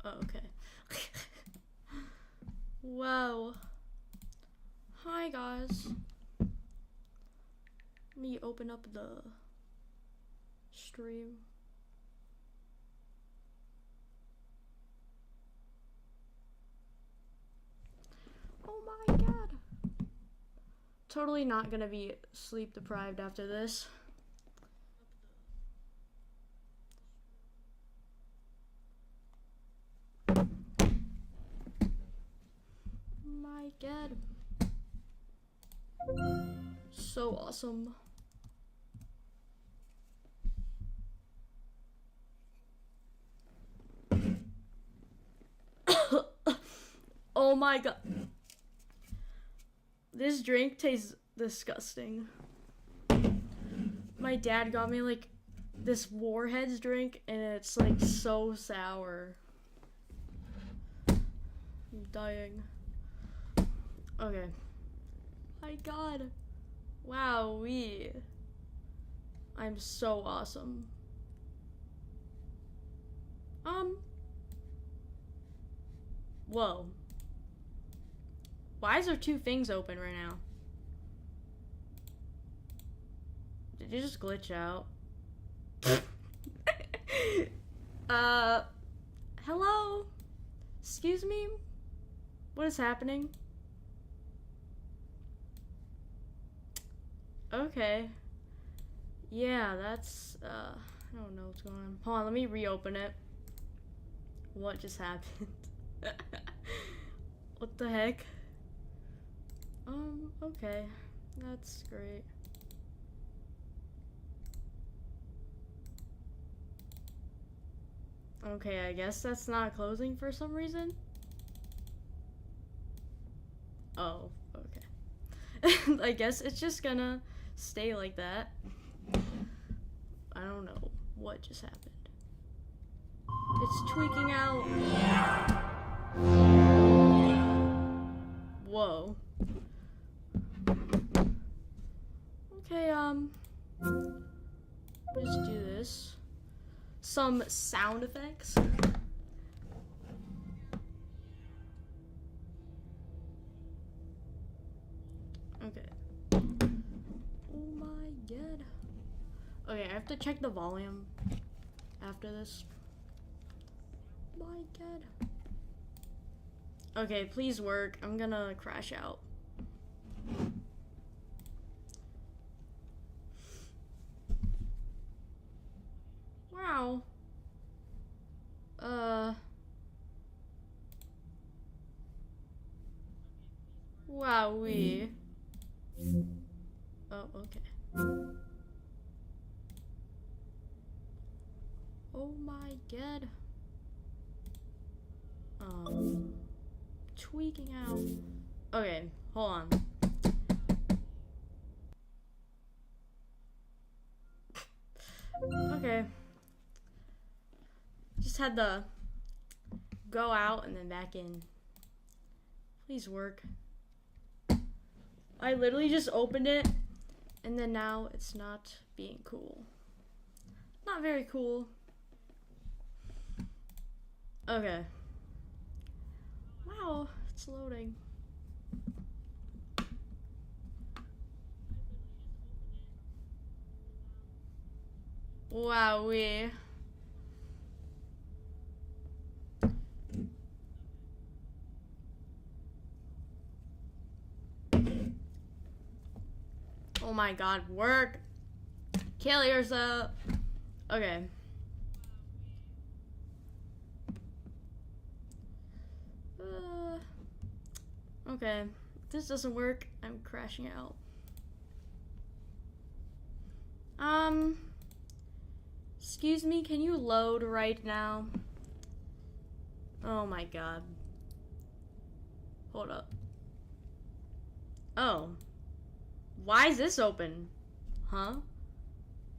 Oh, okay. Wow. Hi, guys. Let me open up the stream. Oh my god. Totally not gonna be sleep deprived after this. My god. So awesome. Oh my god. This drink tastes disgusting. My dad got me like this Warheads drink and it's like so sour. I'm dying. Okay. My god. Wow, I'm so awesome. Whoa. Why is there two things open right now? Did you just glitch out? Hello? Excuse me? What is happening? Okay. Yeah, that's, I don't know what's going on. Hold on, let me reopen it. What just happened? What the heck? Okay. That's great. Okay, I guess that's not closing for some reason. Oh, okay. I guess it's just gonna stay like that. I don't know what just happened. It's tweaking out. Whoa. Okay, just do this. Some sound effects. Okay. Oh my god. Okay, I have to check the volume after this. My god. Okay, please work. I'm gonna crash out. Wow. Wowee. Oh, okay. Oh my god. Tweaking out. Okay, hold on. Okay. Just had to go out and then back in. Please work. I literally just opened it and then now it's not being cool. Not very cool. Okay. Wow, it's loading. Wowee. Oh my god, work. Kill yourself. Okay. Okay. If this doesn't work, I'm crashing out. Excuse me, can you load right now? Oh my god. Hold up. Oh. Why is this open? Huh?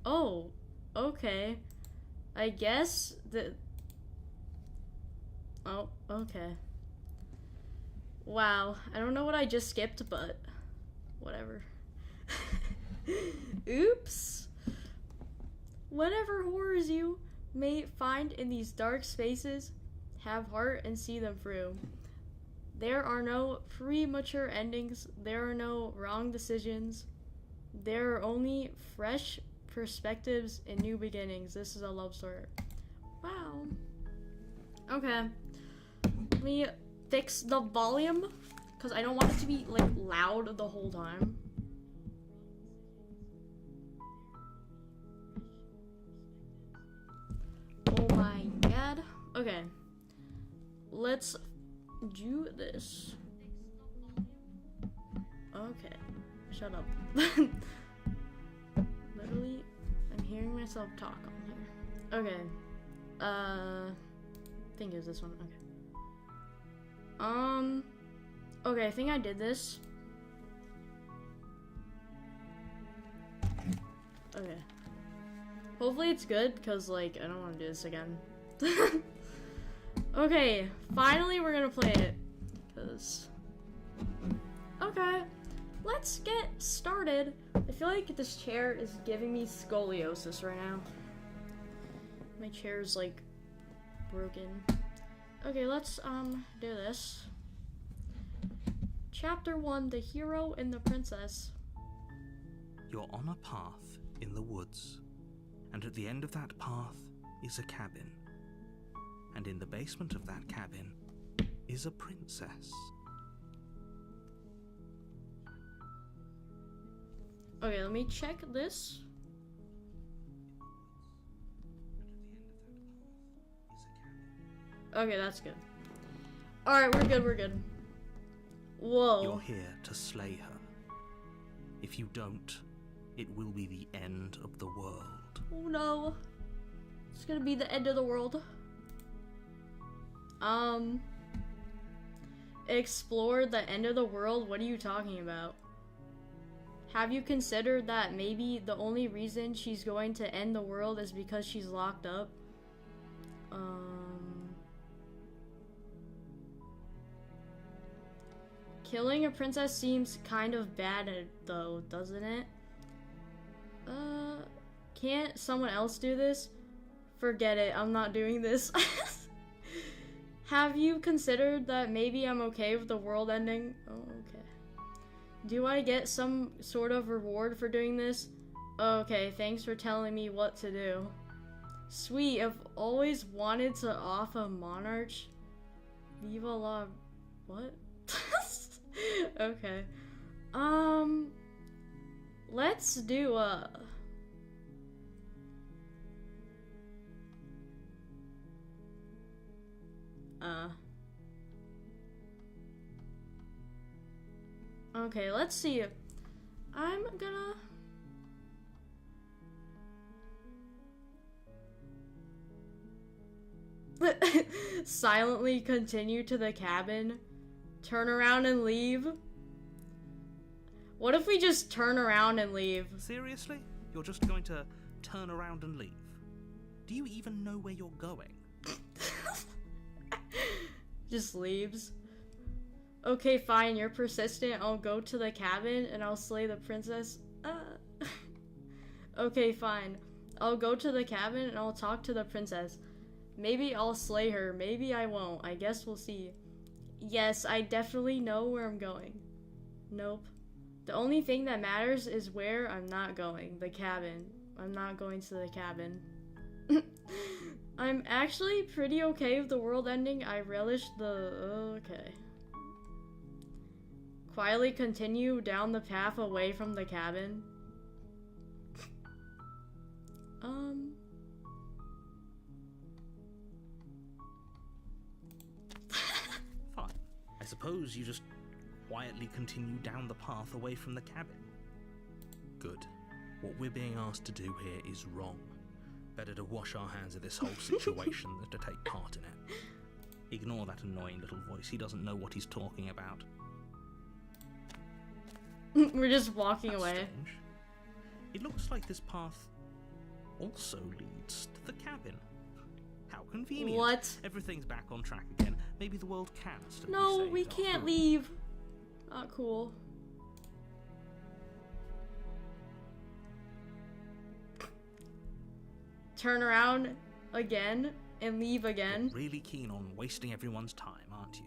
Oh, okay. I guess the... Oh, okay. Wow, I don't know what I just skipped, but whatever. Oops. Whatever horrors you may find in these dark spaces, have heart and see them through. There are no premature endings. There are no wrong decisions. There are only fresh perspectives and new beginnings. This is a love story. Wow. Okay. Let me fix the volume because I don't want it to be like loud the whole time. Oh my god. Okay. Let's do this. Okay. Shut up. Literally, I'm hearing myself talk on here. Okay. I think it was this one. Okay. Okay, I think I did this. Okay. Hopefully it's good, because, like, I don't want to do this again. Okay, finally we're gonna play it. Because... Okay, let's get started. I feel like this chair is giving me scoliosis right now. My chair's, like, broken. Okay, let's, do this. Chapter 1, The Hero and the Princess. You're on a path in the woods, and at the end of that path is a cabin. And in the basement of that cabin is a princess. Okay, let me check this. Okay, that's good. Alright, we're good. Whoa. You're here to slay her. If you don't, it will be the end of the world. Oh no. It's gonna be the end of the world. Explore the end of the world? What are you talking about? Have you considered that maybe the only reason she's going to end the world is because she's locked up? Killing a princess seems kind of bad though, doesn't it? Can't someone else do this? Forget it, I'm not doing this. Have you considered that maybe I'm okay with the world ending? Oh, okay. Do I get some sort of reward for doing this? Okay, thanks for telling me what to do. Sweet, I've always wanted to off a monarch. Viva la... What? Okay. Let's do okay, let's see. I'm gonna... Silently continue to the cabin. Turn around and leave. What if we just turn around and leave? Seriously? You're just going to turn around and leave? Do you even know where you're going? Just leaves. Okay, fine, you're persistent. I'll go to the cabin and I'll slay the princess. Okay, fine. I'll go to the cabin and I'll talk to the princess. Maybe I'll slay her, maybe I won't. I guess we'll see. Yes, I definitely know where I'm going. Nope. The only thing that matters is where I'm not going. The cabin. I'm not going to the cabin. I'm actually pretty okay with the world ending. I relish the... Okay. Quietly continue down the path away from the cabin. Fine. I suppose you just quietly continue down the path away from the cabin. Good. What we're being asked to do here is wrong. Better to wash our hands of this whole situation than to take part in it. Ignore that annoying little voice. He doesn't know what he's talking about. We're just walking That's away. Strange. It looks like this path also leads to the cabin. How convenient. What? Everything's back on track again. Maybe the world can still No, be saved we after can't all. leave. Not cool. Turn around again. and leave again. You're really keen on wasting everyone's time, aren't you?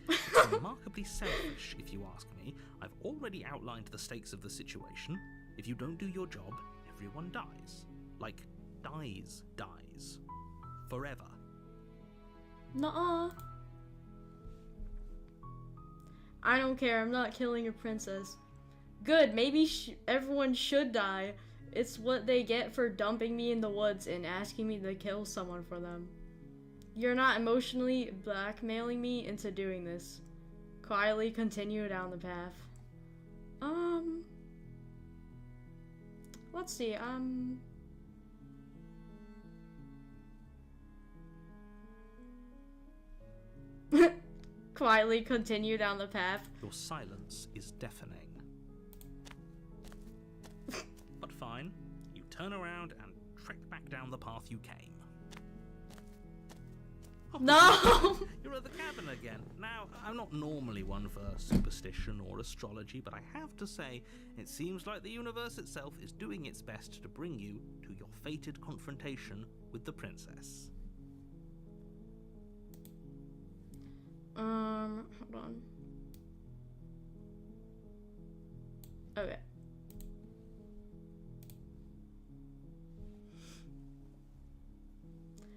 It's remarkably selfish, if you ask me. I've already outlined the stakes of the situation. If you don't do your job, everyone dies. Like, dies. Forever. Nuh-uh. I don't care, I'm not killing a princess. Good, maybe everyone should die. It's what they get for dumping me in the woods and asking me to kill someone for them. You're not emotionally blackmailing me into doing this. Quietly continue down the path. Let's see, quietly continue down the path. Your silence is deafening. But fine, you turn around and trek back down the path you came. Oh, No! You're at the cabin again. Now, I'm not normally one for superstition or astrology, but I have to say, it seems like the universe itself is doing its best to bring you to your fated confrontation with the princess. Hold on. Okay.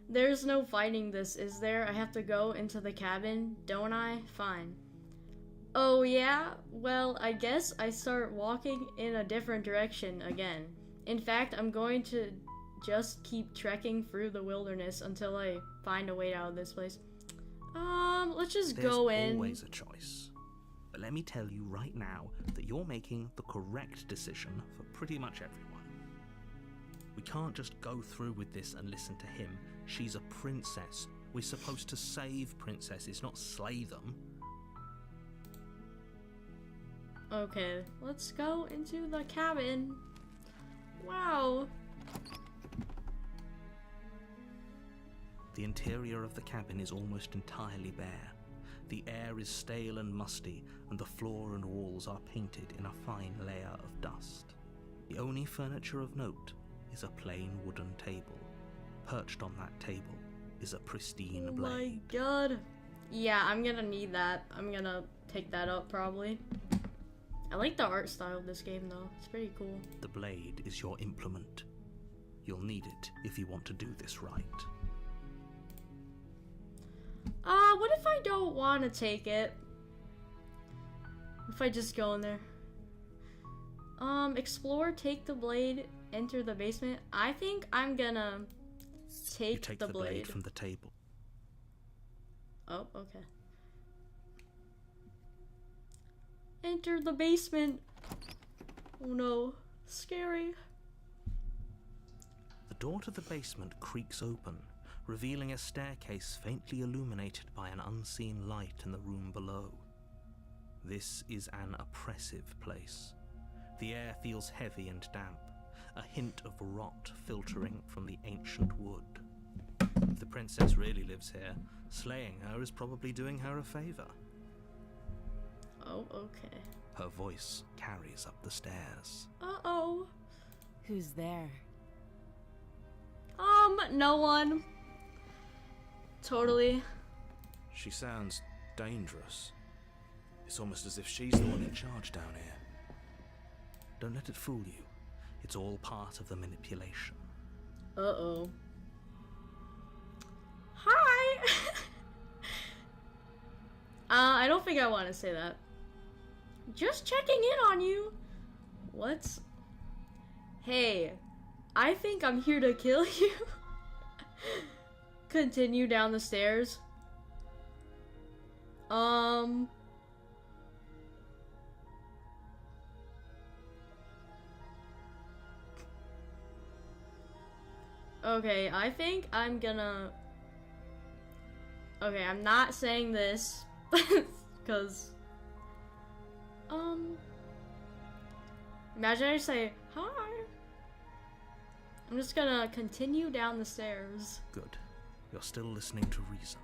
There's no fighting this, is there? I have to go into the cabin, don't I? Fine. Oh yeah? Well, I guess I start walking in a different direction again. In fact, I'm going to just keep trekking through the wilderness until I find a way out of this place. Let's just go in. There's always a choice. But let me tell you right now that you're making the correct decision for pretty much everyone. We can't just go through with this and listen to him. She's a princess. We're supposed to save princesses, not slay them. Okay, let's go into the cabin. Wow. The interior of the cabin is almost entirely bare. The air is stale and musty, and the floor and walls are painted in a fine layer of dust. The only furniture of note is a plain wooden table. Perched on that table is a pristine blade. Oh my god. Yeah, I'm gonna need that. I'm gonna pick that up probably. I like the art style of this game though. It's pretty cool. The blade is your implement. You'll need it if you want to do this right. What if I don't want to take it? What if I just go in there? Explore, take the blade, enter the basement. I think I'm gonna You take the blade from the table. Oh, okay. Enter the basement. Oh no, scary. The door to the basement creaks open, revealing a staircase faintly illuminated by an unseen light in the room below. This is an oppressive place. The air feels heavy and damp, a hint of rot filtering from the ancient wood. If the princess really lives here, slaying her is probably doing her a favor. Oh, okay. Her voice carries up the stairs. Uh-oh. Who's there? No one. Totally. She sounds dangerous. It's almost as if she's the one in charge down here. Don't let it fool you. It's all part of the manipulation. Uh-oh. Hi! I don't think I want to say that. Just checking in on you. What? Hey, I think I'm here to kill you. Continue down the stairs. Okay, I think I'm gonna... Okay, I'm not saying this, because... Imagine I say, hi! I'm just gonna continue down the stairs. Good. You're still listening to reason.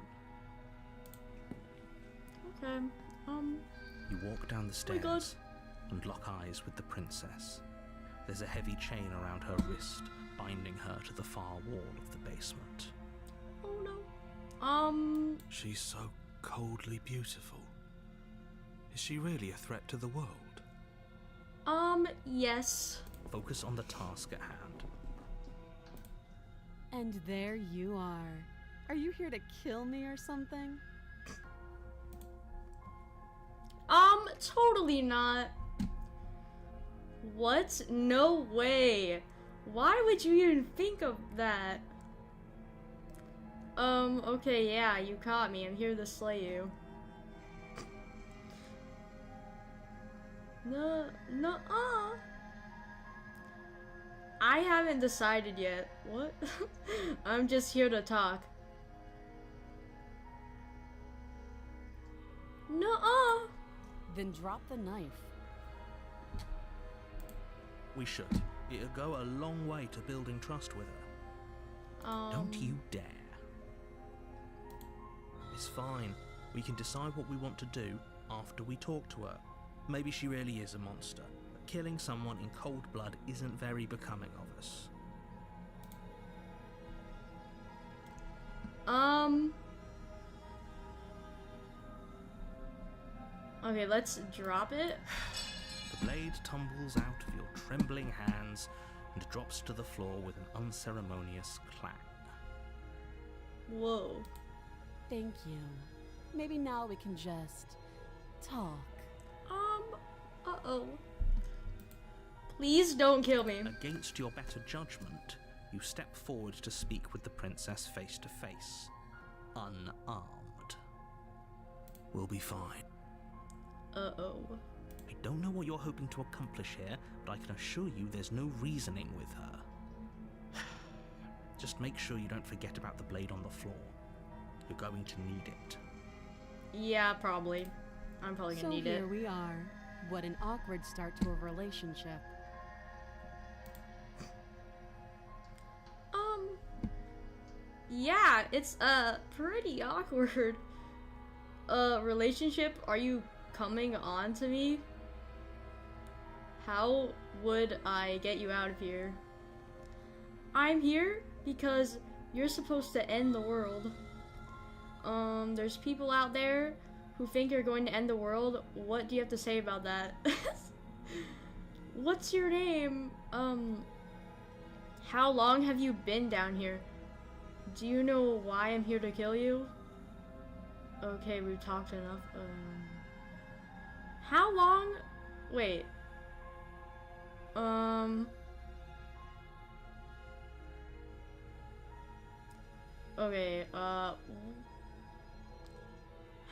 Okay, You walk down the my God. stairs and lock eyes with the princess. There's a heavy chain around her wrist, binding her to the far wall of the basement. Oh no. She's so coldly beautiful. Is she really a threat to the world? Yes. Focus on the task at hand. And there you are. Are you here to kill me or something? Totally not. What? No way. Why would you even think of that? Okay, yeah, you caught me. I'm here to slay you. No, I haven't decided yet. What? I'm just here to talk. No. Then drop the knife. We should. It'll go a long way to building trust with her. Don't you dare. It's fine. We can decide what we want to do after we talk to her. Maybe she really is a monster, but killing someone in cold blood isn't very becoming of us. Okay, let's drop it. The blade tumbles out of your trembling hands and drops to the floor with an unceremonious clang. Whoa. Thank you. Maybe now we can just talk. Uh-oh. Please don't kill me. Against your better judgment, you step forward to speak with the princess face to face, unarmed. We'll be fine. Uh-oh. I don't know what you're hoping to accomplish here, but I can assure you there's no reasoning with her. Just make sure you don't forget about the blade on the floor. You're going to need it. Yeah, probably. I'm probably gonna need So it. here we are. What an awkward start to a relationship. Yeah, it's pretty awkward. Relationship? Are you coming on to me? How would I get you out of here? I'm here because you're supposed to end the world. There's people out there who think you're going to end the world. What do you have to say about that? What's your name? How long have you been down here? Do you know why I'm here to kill you? Okay, we've talked enough. How long? Wait. Okay,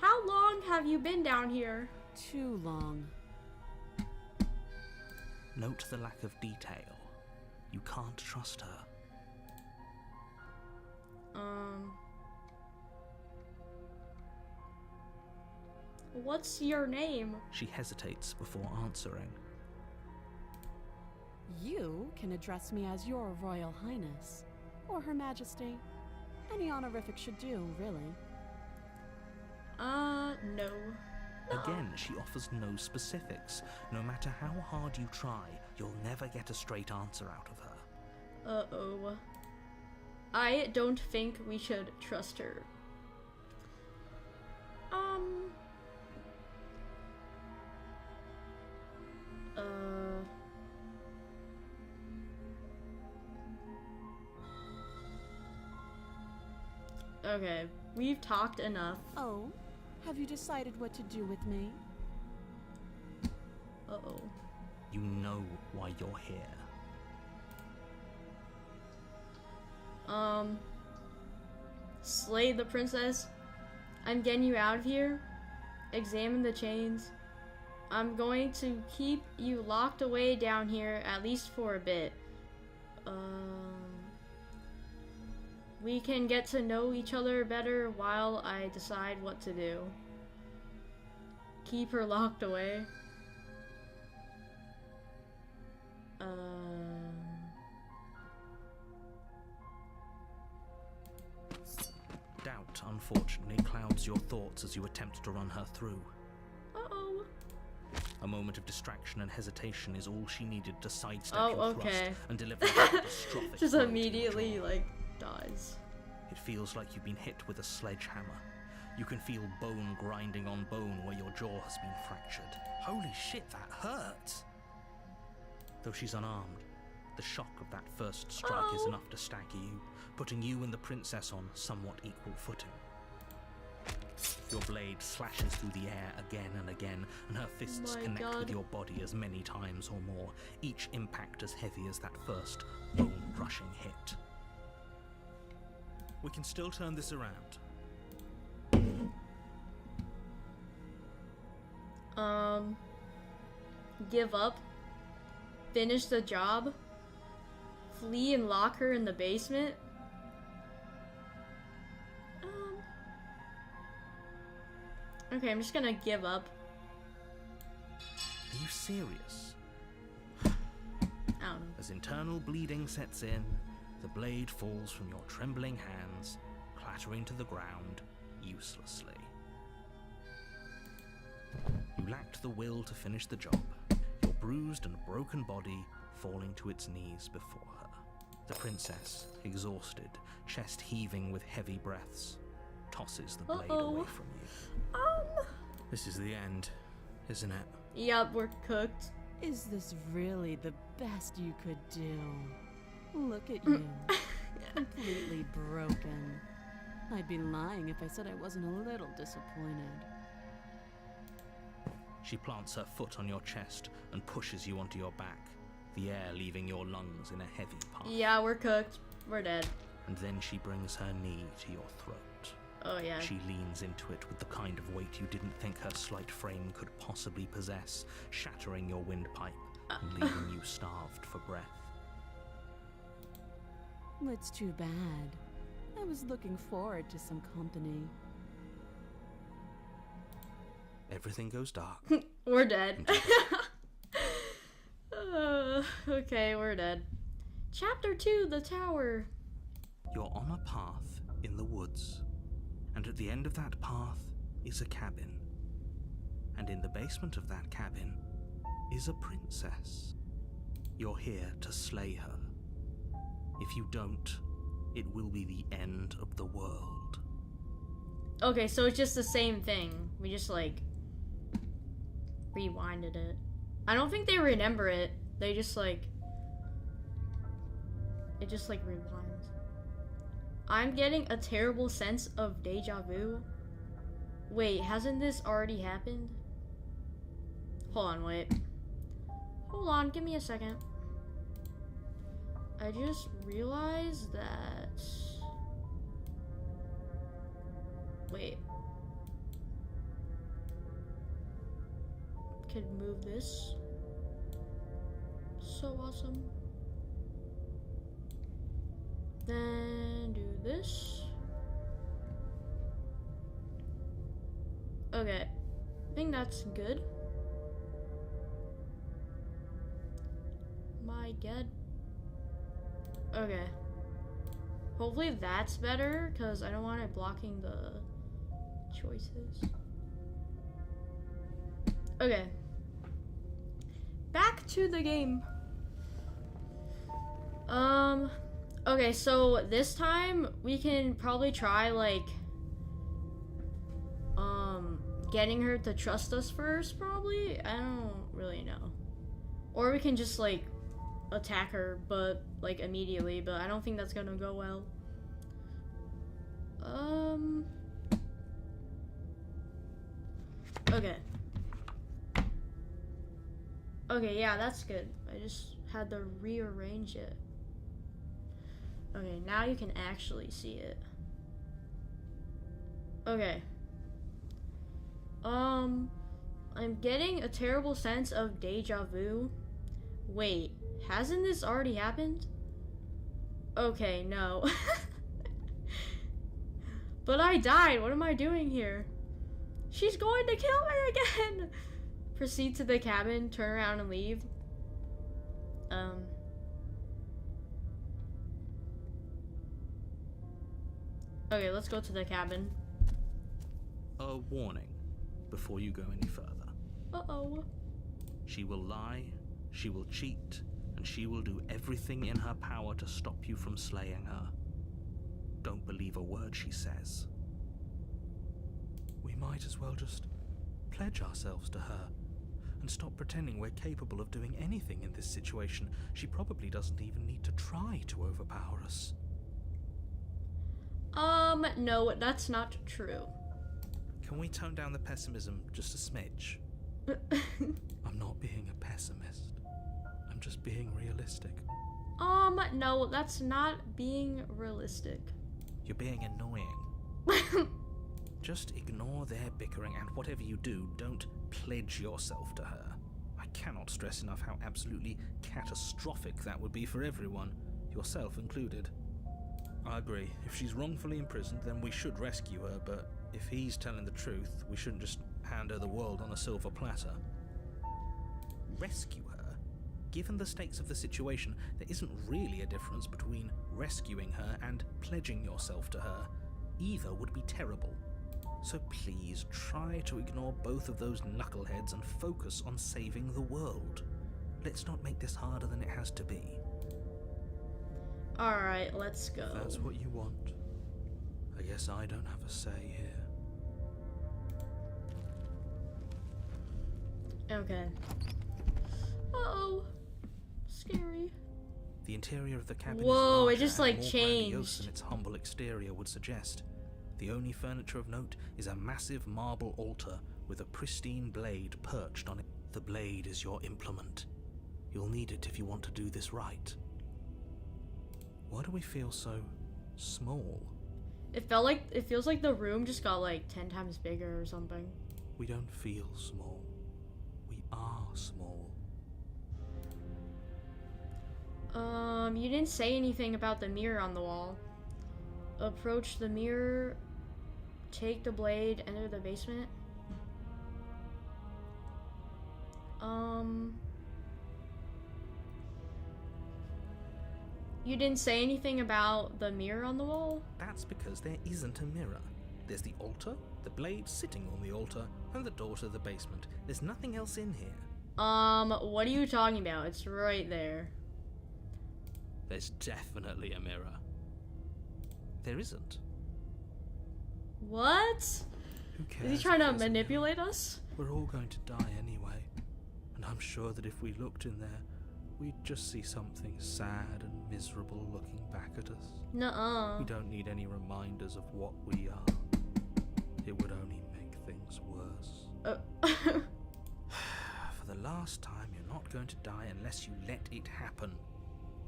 how long have you been down here? Too long. Note the lack of detail. You can't trust her. What's your name? She hesitates before answering. You can address me as your Royal Highness, or Her Majesty. Any honorific should do, really. No. Again, she offers no specifics. No matter how hard you try, you'll never get a straight answer out of her. Uh-oh. I don't think we should trust her. Okay, we've talked enough. Oh, have you decided what to do with me? Uh-oh. You know why you're here. Slay the princess. I'm getting you out of here. Examine the chains. I'm going to keep you locked away down here, at least for a bit. We can get to know each other better while I decide what to do. Keep her locked away. Doubt, unfortunately, clouds your thoughts as you attempt to run her through. Uh-oh. A moment of distraction and hesitation is all she needed to sidestep Oh, your okay. thrust and deliver a catastrophic Just blow to your immediately, jaw. like, dies. It It feels like you've been hit with a sledgehammer. You can feel bone grinding on bone where your jaw has been fractured. Holy shit, that hurts! Though she's unarmed, the shock of that first strike is enough to stagger you, putting you and the princess on somewhat equal footing. Your blade slashes through the air again and again, and her fists connect with your body as many times or more, each impact as heavy as that first bone-crushing hit. We can still turn this around. Give up? Finish the job? Flee and lock her in the basement? Okay, I'm just gonna give up. Are you serious? I don't know. As internal bleeding sets in, the blade falls from your trembling hands, clattering to the ground uselessly. You lacked the will to finish the job, your bruised and broken body falling to its knees before her. The princess, exhausted, chest heaving with heavy breaths, tosses the blade away from you. This is the end, isn't it? Yup, we're cooked. Is this really the best you could do? Look at you. Completely broken. I'd be lying if I said I wasn't a little disappointed. She plants her foot on your chest and pushes you onto your back, the air leaving your lungs in a heavy puff. Yeah, we're cooked. We're dead. And then she brings her knee to your throat. Oh, yeah. She leans into it with the kind of weight you didn't think her slight frame could possibly possess, shattering your windpipe and leaving you starved for breath. It's too bad. I was looking forward to some company. Everything goes dark. We're dead. Okay, we're dead. Chapter 2, The Tower. You're on a path in the woods, and at the end of that path is a cabin. And in the basement of that cabin is a princess. You're here to slay her. If you don't, it will be the end of the world. Okay, so it's just the same thing. We just, like, rewinded it. I don't think they remember it. They just, like... It just, like, rewinds. I'm getting a terrible sense of deja vu. Wait, hasn't this already happened? Hold on, wait. Hold on, give me a second. I just realized that... Wait. Could move this. So awesome. Then do this. Okay. I think that's good. My god. Okay. Hopefully that's better, because I don't want it blocking the choices. Okay. Back to the game. Okay, so this time we can probably try, like, getting her to trust us first, probably? I don't really know. Or we can just, like, attack her, but, like, immediately, but I don't think that's gonna go well. Okay. Okay, yeah, that's good. I just had to rearrange it. Okay, now you can actually see it. Okay. I'm getting a terrible sense of deja vu. Wait, hasn't this already happened? Okay, no. But I died. What am I doing here? She's going to kill me again. Proceed to the cabin, turn around and leave. Okay, let's go to the cabin. A warning before you go any further. Uh-oh. She will lie, she will cheat, and she will do everything in her power to stop you from slaying her. Don't believe a word she says. We might as well just pledge ourselves to her and stop pretending we're capable of doing anything in this situation. She probably doesn't even need to try to overpower us. No, that's not true. Can we tone down the pessimism just a smidge? I'm not being a pessimist. I'm just being realistic. No, that's not being realistic. You're being annoying. Just ignore their bickering, and whatever you do, don't pledge yourself to her. I cannot stress enough how absolutely catastrophic that would be for everyone, yourself included. I agree. If she's wrongfully imprisoned, then we should rescue her, but if he's telling the truth, we shouldn't just hand her the world on a silver platter. Rescue her? Given the stakes of the situation, there isn't really a difference between rescuing her and pledging yourself to her. Either would be terrible. So please, try to ignore both of those knuckleheads and focus on saving the world. Let's not make this harder than it has to be. Alright, let's go. If that's what you want, I guess I don't have a say here. Okay. Uh-oh. Scary. The interior of the cabin Whoa, is it just, larger like, and more grandiose changed. than its humble exterior would suggest. The only furniture of note is a massive marble altar with a pristine blade perched on it. The blade is your implement. You'll need it if you want to do this right. Why do we feel so small? It feels like the room just got like 10 times bigger or something. We don't feel small. We are small. You didn't say anything about the mirror on the wall. Approach the mirror, take the blade, enter the basement. You didn't say anything about the mirror on the wall? That's because there isn't a mirror. There's the altar, the blade sitting on the altar, and the door to the basement. There's nothing else in here. What are you talking about? It's right there. There's definitely a mirror. There isn't. What? Who cares? Is he trying if to there's a manipulate mirror? us? We're all going to die anyway. And I'm sure that if we looked in there, we'd just see something sad and miserable looking back at us. Nuh-uh. We don't need any reminders of what we are. It would only make things worse. For the last time, you're not going to die unless you let it happen.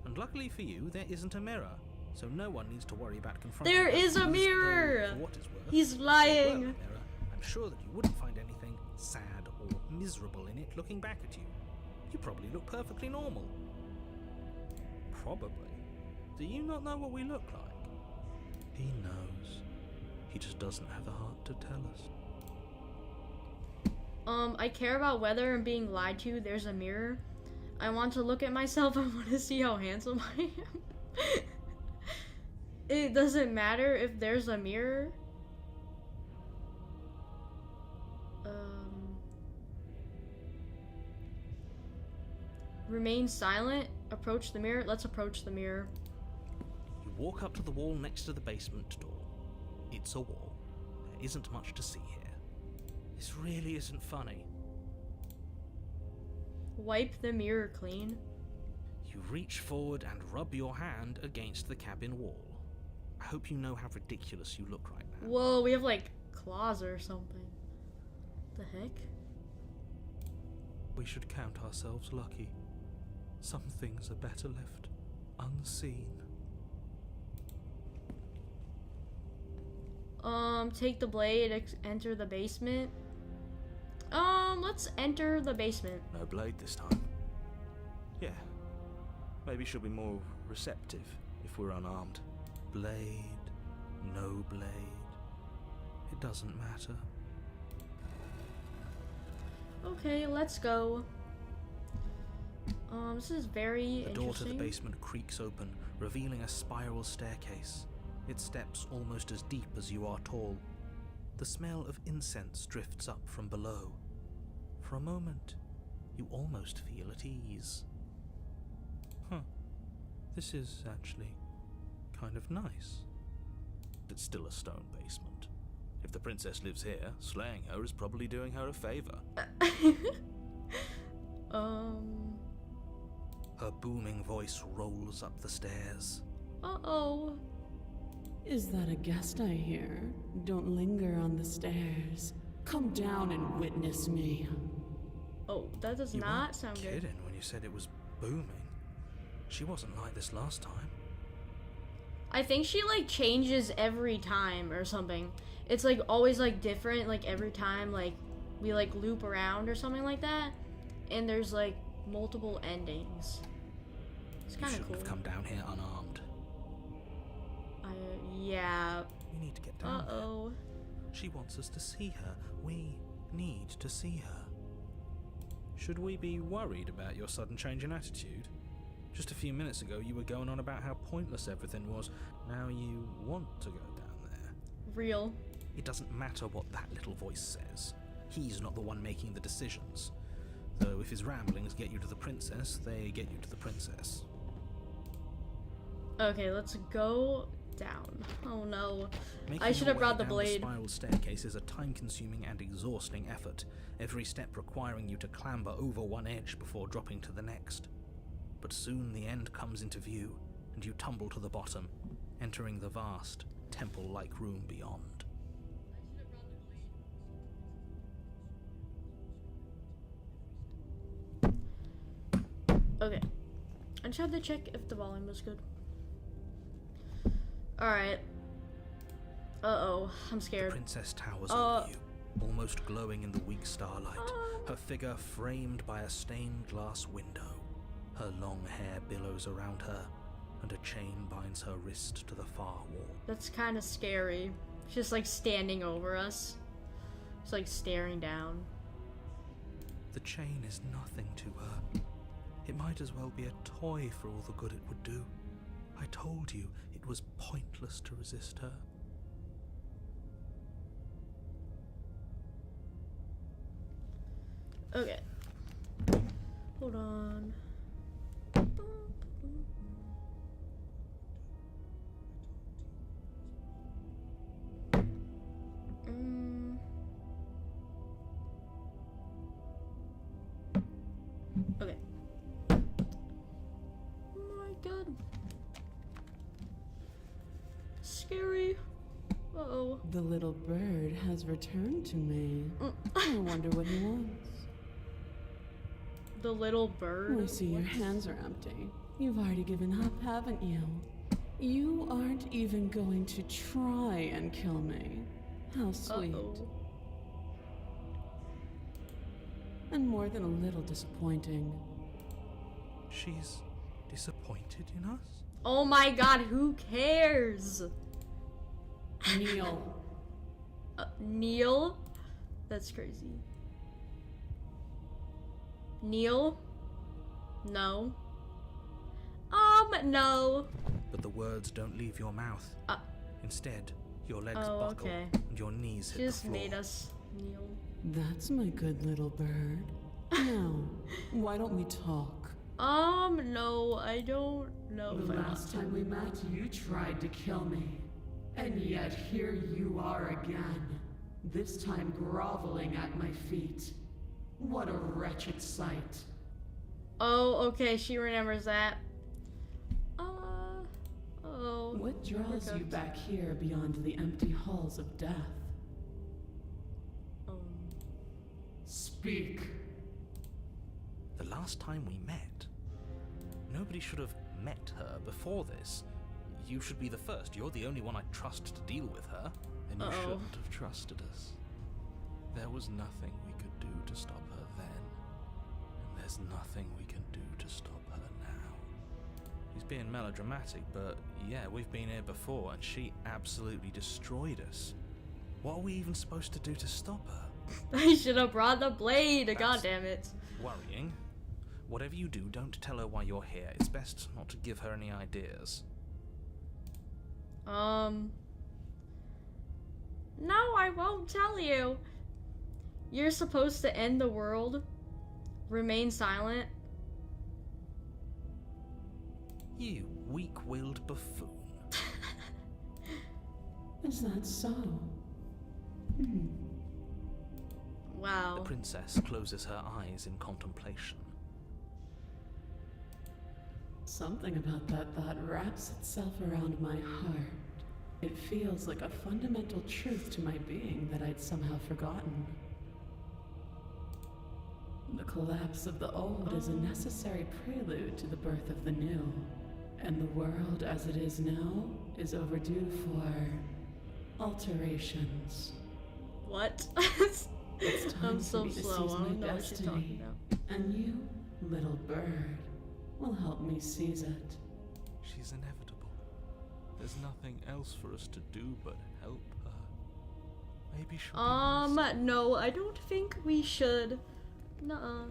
And luckily for you, there isn't a mirror. So no one needs to worry about confronting There us, is a though, mirror! for what it's worth, He's if there lying. were a mirror, I'm sure that you wouldn't find anything sad or miserable in it looking back at you. You probably look perfectly normal. Probably. Do you not know what we look like? He knows. He just doesn't have the heart to tell us. I care about whether I'm being lied to. There's a mirror. I want to look at myself. I want to see how handsome I am. It doesn't matter if there's a mirror. Remain silent. Approach the mirror. Let's approach the mirror. You walk up to the wall next to the basement door. It's a wall. There isn't much to see here. This really isn't funny. Wipe the mirror clean. You reach forward and rub your hand against the cabin wall. I hope you know how ridiculous you look right now. Whoa, we have like claws or something. The heck? We should count ourselves lucky. Some things are better left unseen. Take the blade, enter the basement. Let's enter the basement. No blade this time. Yeah. Maybe she'll be more receptive if we're unarmed. Blade, no blade. It doesn't matter. Okay, let's go. This is very The door to the interesting. basement creaks open, revealing a spiral staircase. Its steps almost as deep as you are tall. The smell of incense drifts up from below. For a moment, you almost feel at ease. This is actually kind of nice. it's still a stone basement. If the princess lives here, slaying her is probably doing her a favor. Her booming voice rolls up the stairs. Uh-oh. Is that a guest I hear? Don't linger on the stairs. Come down and witness me. Oh, that does You not weren't sound kidding good. when you said it was booming. She wasn't like this last time. I think she like changes every time or something. It's like always like different like every time like we like loop around or something like that. And there's like multiple endings. It's You kind of shouldn't cool. have come down here unarmed. Yeah. We need to get down there. Uh-oh. She wants us to see her. We need to see her. Should we be worried about your sudden change in attitude? Just a few minutes ago you were going on about how pointless everything was. Now you want to go down there. Real. It doesn't matter what that little voice says. He's not the one making the decisions. Though if his ramblings get you to the princess, they get you to the princess. Okay, let's go down. Oh no. Making I should your have brought way the down blade. spiral staircase is a time-consuming and exhausting effort, every step requiring you to clamber over one edge before dropping to the next. But soon the end comes into view, and you tumble to the bottom, entering the vast, temple-like room beyond. Okay. I just had to check if the volume was good. Alright. Uh-oh. I'm The scared. princess towers over you, almost glowing in the weak starlight, her figure framed by a stained glass window. Her long hair billows around her, and a chain binds her wrist to the far wall. That's kind of scary. She's just like standing over us. Just like staring down. The chain is nothing to her. It might as well be a toy for all the good it would do. I told you it was pointless to resist her. Okay. Hold on. Okay. Oh my god. Scary. Uh-oh. The little bird has returned to me. I wonder what he wants. The little bird. I see your hands are empty. You've already given up, haven't you? You aren't even going to try and kill me. How sweet. Uh-oh. And more than a little disappointing. She's disappointed in us? Oh my god, who cares? Kneel. Neil? That's crazy. Neil? No. No. But the words don't leave your mouth. Instead, your legs Oh, buckle okay. and your knees She hit just the floor. made us kneel. That's my good little bird. Now, why don't we talk? No, I don't know if The I want last to. time we met, you tried to kill me. And yet here you are again. This time groveling at my feet. What a wretched sight. Oh, okay, she remembers that. Oh. What draws you back here beyond the empty halls of death? Speak. The last time we met, nobody should have met her before this. You should be the first. You're the only one I trust to deal with her. Then you shouldn't have trusted us. There was nothing we could do to stop her then. And there's nothing we can do to stop her now. He's being melodramatic, but yeah, we've been here before and she absolutely destroyed us. What are we even supposed to do to stop her? I should have brought the blade. That's God damn it. Worrying. Whatever you do, don't tell her why you're here. It's best not to give her any ideas. No, I won't tell you. You're supposed to end the world. Remain silent. You weak-willed buffoon. Is that so? Wow. The princess closes her eyes in contemplation. Something about that thought wraps itself around my heart. It feels like a fundamental truth to my being that I'd somehow forgotten. The collapse of the old is a necessary prelude to the birth of the new, and the world as it is now is overdue for alterations. What? It's time I'm for so me to slow. seize I my don't know what you're talking destiny, about. and you, little bird, will help me seize it. She's inevitable. There's nothing else for us to do but help her. Maybe she'll be nice. No, I don't think we should. Nuh-uh.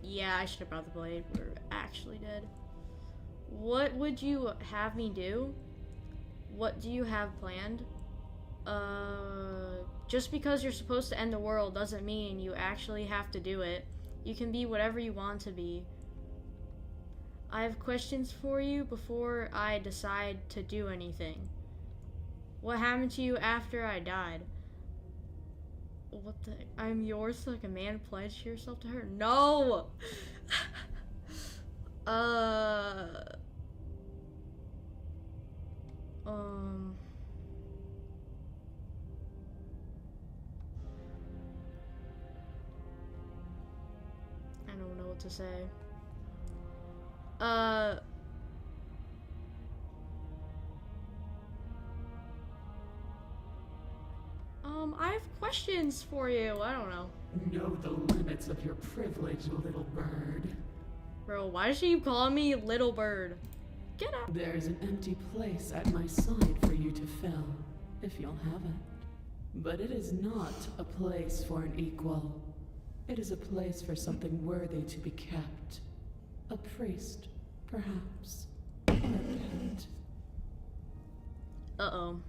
Yeah, I should have brought the blade. We're actually dead. What would you have me do? What do you have planned? Just because you're supposed to end the world doesn't mean you actually have to do it. You can be whatever you want to be. I have questions for you before I decide to do anything. What happened to you after I died? What the? I'm yours like a man pledged yourself to her? No! I don't know what to say. I have questions for you. I don't know. Know the limits of your privilege, little bird. Bro, why does she keep calling me little bird? Get out. There's an empty place at my side for you to fill, if you'll have it. But it is not a place for an equal. It is a place for something worthy to be kept. A priest, perhaps. Or a pet. Uh-oh.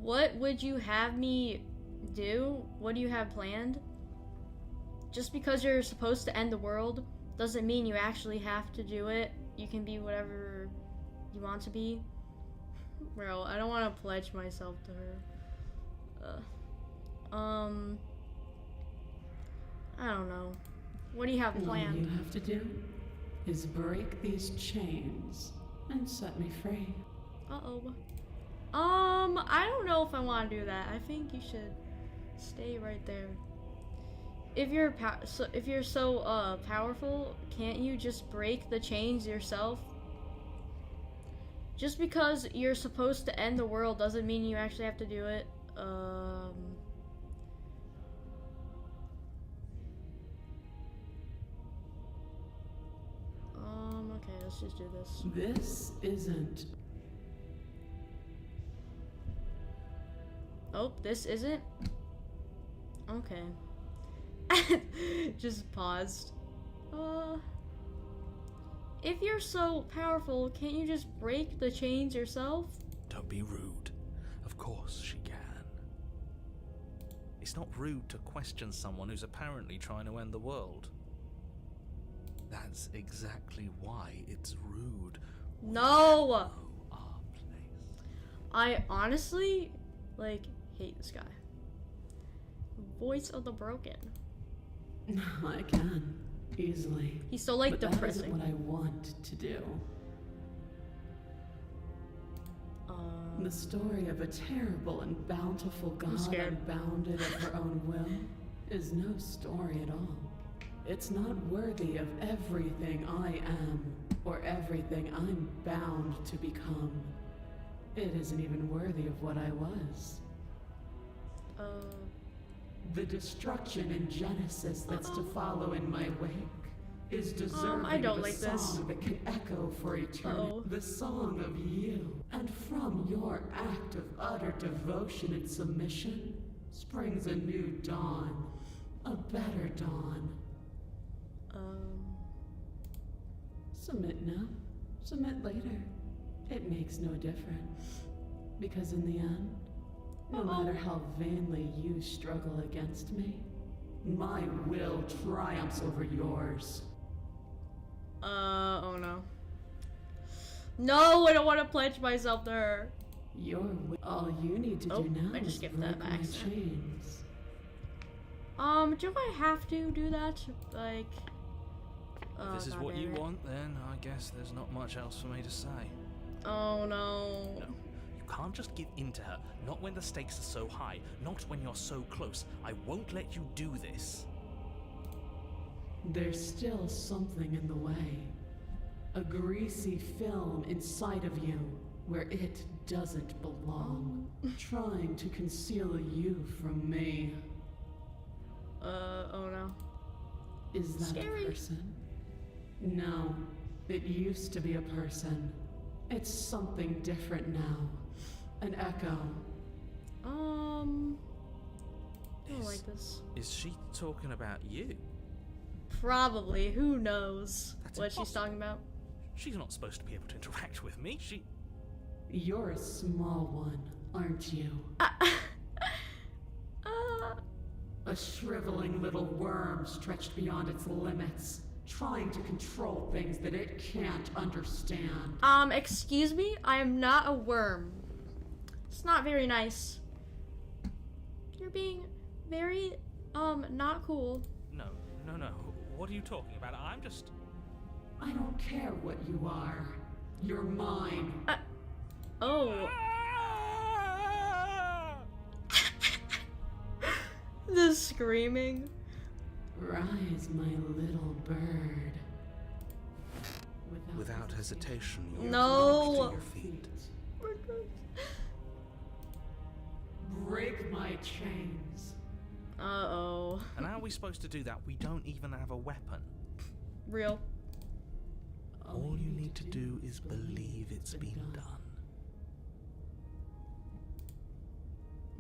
What would you have me do? What do you have planned? Just because you're supposed to end the world doesn't mean you actually have to do it. You can be whatever you want to be. Bro, I don't want to pledge myself to her. I don't know. What do you have planned? All you have to do is break these chains and set me free. Uh-oh. I don't know if I want to do that. I think you should stay right there. If you're so powerful, can't you just break the chains yourself? Just because you're supposed to end the world doesn't mean you actually have to do it. Okay, let's just do this. This isn't. Oh, this isn't? Okay. Just paused. If you're so powerful, can't you just break the chains yourself? Don't be rude. Of course she can. It's not rude to question someone who's apparently trying to end the world. That's exactly why it's rude. No! Know our place. I honestly, hate this guy. Voice of the Broken. I can. Easily. He's so, But depressing. that isn't what I want to do. The story of a terrible and bountiful god scared. unbounded of her own will is no story at all. It's not worthy of everything I am or everything I'm bound to become. It isn't even worthy of what I was. The destruction in Genesis that's to follow in my wake is deserving I don't of a like this. song that can echo for eternity. The song of you. And from your act of utter devotion and submission springs a new dawn. A better dawn. Submit now. Submit later. It makes no difference. Because in the end, no matter how vainly you struggle against me, my will triumphs over yours. Oh no. No, I don't want to pledge myself to her. All you need to Oh, do now I just is skipped break that by my accident. chains. Do I have to do that? Like, If this is God what damn you it. want, then I guess there's not much else for me to say. Oh no. No, you can't just give in to her. Not when the stakes are so high. Not when you're so close. I won't let you do this. There's still something in the way. A greasy film inside of you where it doesn't belong. Trying to conceal you from me. Oh no. Is that Scary. a person? No, it used to be a person. It's something different now. An echo. I don't Is- like this. Is she talking about you? Probably. Who knows That's what she's impossible. talking about? She's not supposed to be able to interact with me. She... You're a small one, aren't you? A shriveling little worm stretched beyond its limits, trying to control things that it can't understand. Excuse me? I am not a worm. It's not very nice. You're being very, not cool. No. What are you talking about? I'm just... I don't care what you are. You're mine. Oh. The screaming. Rise, my little bird. Without hesitation, you No. to your feet. Break my chains. Uh-oh. And how are we supposed to do that? We don't even have a weapon. Real. All you need to do is believe it's been done.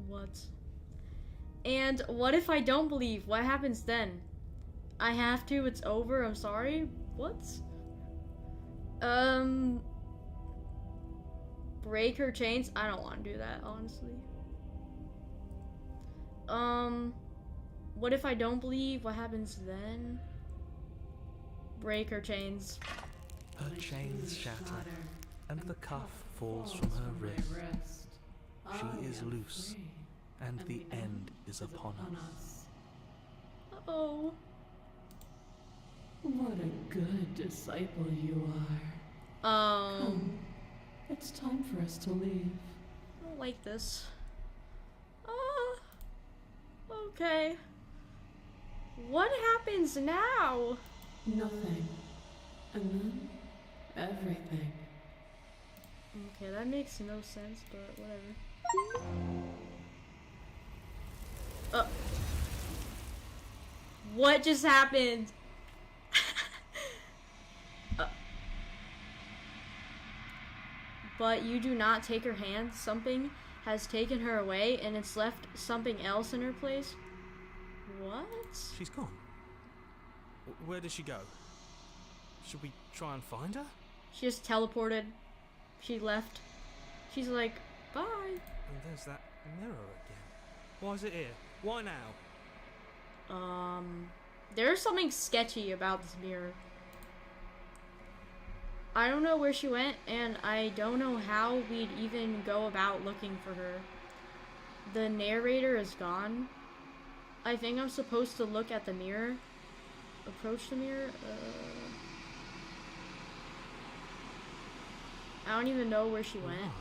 What? And what if I don't believe? What happens then? I have to, it's over, I'm sorry? What? Break her chains? I don't want to do that, honestly. What if I don't believe? What happens then? Break her chains. Her chains shatter, and the cuff falls from her wrist. She is loose, and the end is upon us. Oh. What a good disciple you are. Come, it's time for us to leave. I don't like this. Okay. What happens now? Nothing. And then, everything. Okay, that makes no sense, but whatever. What just happened? But you do not take her hand. Something has taken her away, and it's left something else in her place. What? She's gone. Where did she go? Should we try and find her? She just teleported. She left. She's like, bye. And there's that mirror again. Why is it here? Why now? There's something sketchy about this mirror. I don't know where she went, and I don't know how we'd even go about looking for her. The narrator is gone. I think I'm supposed to look at the mirror. Approach the mirror? I don't even know where she went. Right.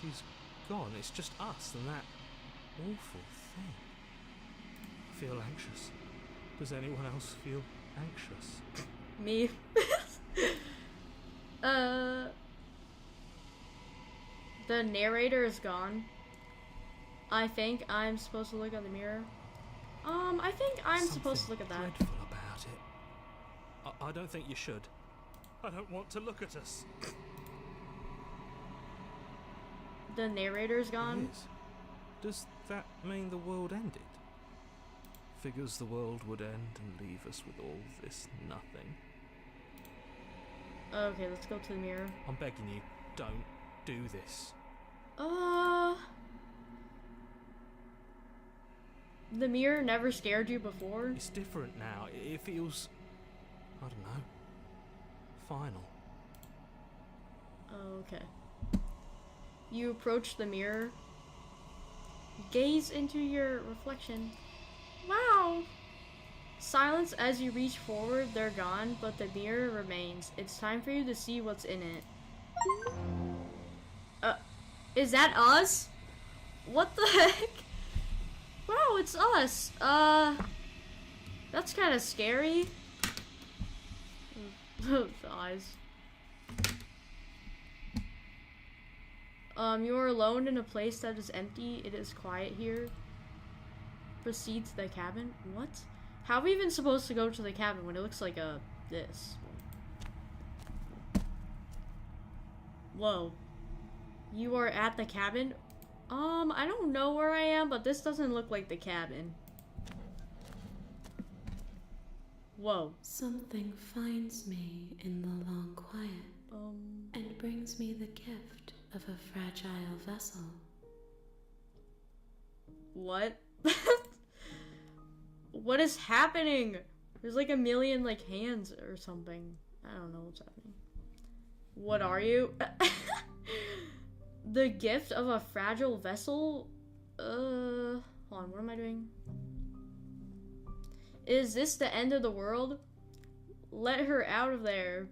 She's gone. It's just us and that awful thing. I feel anxious. Does anyone else feel anxious? Me. The narrator is gone. I think I'm supposed to look at the mirror. I think I'm supposed to look at that. Something dreadful about it. I don't think you should. I don't want to look at us. The narrator's gone. It is. Does that mean the world ended? Figures the world would end and leave us with all this nothing. Okay, let's go to the mirror. I'm begging you, don't do this. The mirror never scared you before? It's different now. It feels, I don't know, final. Okay. You approach the mirror. Gaze into your reflection. Wow! Silence as you reach forward, they're gone, but the mirror remains. It's time for you to see what's in it. Is that us? What the heck? Wow, it's us. That's kind of scary. The eyes. You are alone in a place that is empty. It is quiet here. Proceed to the cabin. What? How are we even supposed to go to the cabin when it looks like this? Whoa. You are at the cabin? I don't know where I am, but this doesn't look like the cabin. Whoa. Something finds me in the long quiet and brings me the gift of a fragile vessel. What? What is happening? There's like a million like hands or something. I don't know what's happening. What are you? The gift of a fragile vessel? Hold on, what am I doing? Is this the end of the world? Let her out of there.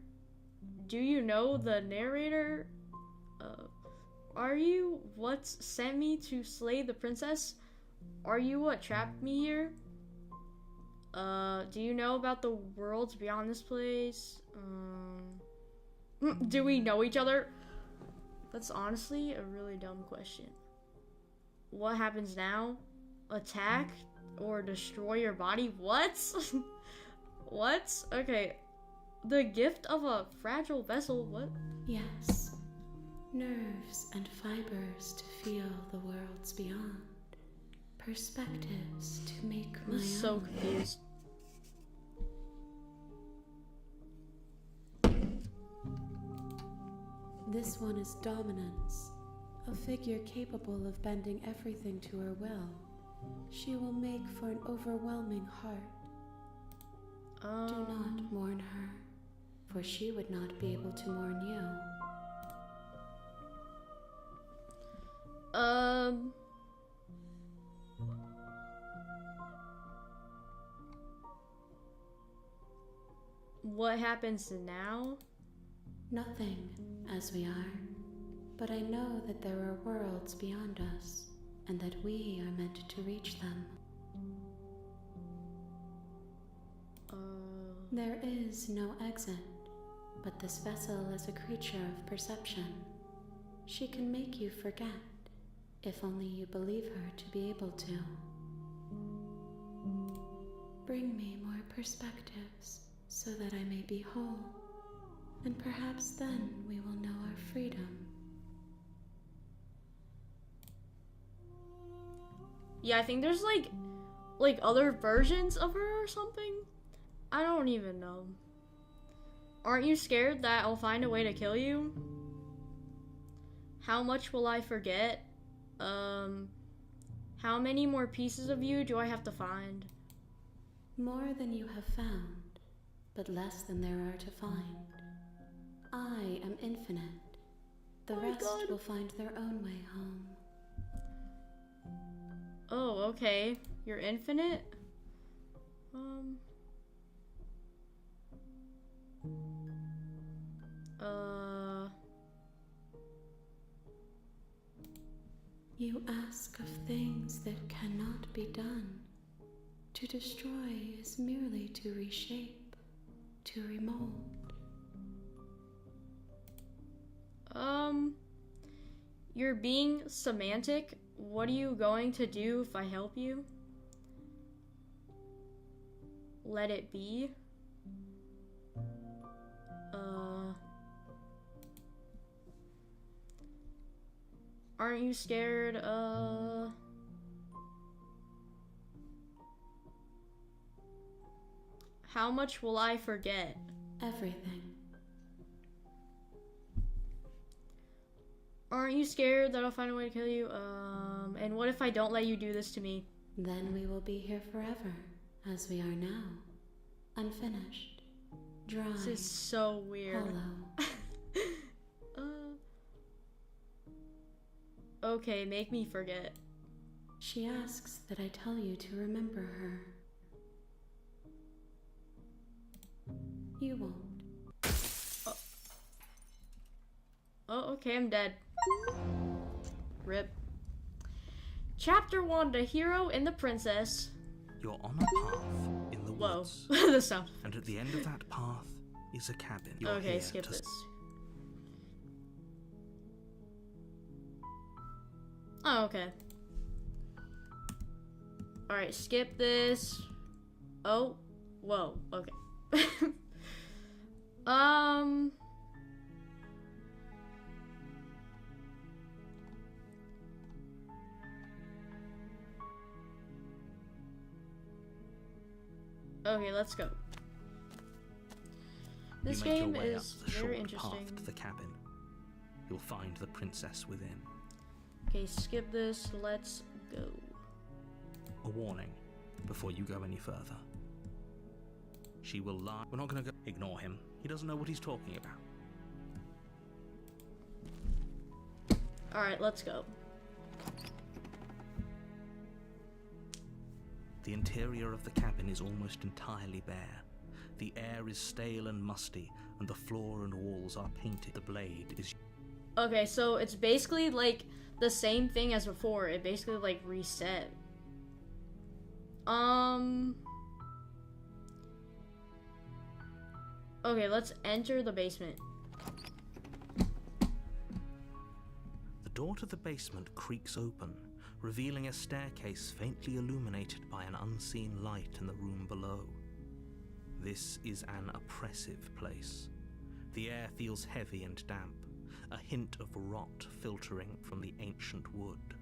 Do you know the narrator? Are you what sent me to slay the princess? Are you what trapped me here? Do you know about the worlds beyond this place? Do we know each other? That's honestly a really dumb question. What happens now? Attack or destroy your body? What? What? Okay. The gift of a fragile vessel? What? Yes. Nerves and fibers to feel the worlds beyond. Perspectives to make my I'm so own. confused. This one is dominance, a figure capable of bending everything to her will. She will make for an overwhelming heart. Do not mourn her, for she would not be able to mourn you. What happens now? Nothing, as we are, but I know that there are worlds beyond us, and that we are meant to reach them. There is no exit, but this vessel is a creature of perception. She can make you forget, if only you believe her to be able to. Bring me more perspectives, so that I may be whole, and perhaps then we will know our freedom. Yeah, I think there's like other versions of her or something. I don't even know. Aren't you scared that I'll find a way to kill you? How much will I forget? How many more pieces of you do I have to find? More than you have found, but less than there are to find. I am infinite. The rest will find their own way home. Oh, okay. You're infinite? You ask of things that cannot be done. To destroy is merely to reshape, to remold. You're being semantic. What are you going to do if I help you? Let it be? Aren't you scared? How much will I forget? Everything. Aren't you scared that I'll find a way to kill you? And what if I don't let you do this to me? Then we will be here forever, as we are now. Unfinished. Dry. This is so weird. Hollow. Okay, make me forget. She asks that I tell you to remember her. You won't. Oh, okay, I'm dead. Rip. Chapter 1, The Hero and the Princess. You're on a path in the Whoa, woods, the sound. and at the end of that path is a cabin. You're Okay, here skip to this. Oh, okay. Alright, skip this. Oh, whoa, okay. Okay, let's go. This You make your game way is up the very short interesting. path to the cabin. You'll find the princess within. Okay, skip this. Let's go. A warning before you go any further. She will lie. We're not going to go. Ignore him. He doesn't know what he's talking about. Alright, let's go. The interior of the cabin is almost entirely bare. The air is stale and musty, and the floor and walls are painted. The blade is... Okay, so it's basically like the same thing as before. It basically like reset. Okay, let's enter the basement. The door to the basement creaks open, revealing a staircase faintly illuminated by an unseen light in the room below. This is an oppressive place. The air feels heavy and damp, a hint of rot filtering from the ancient wood.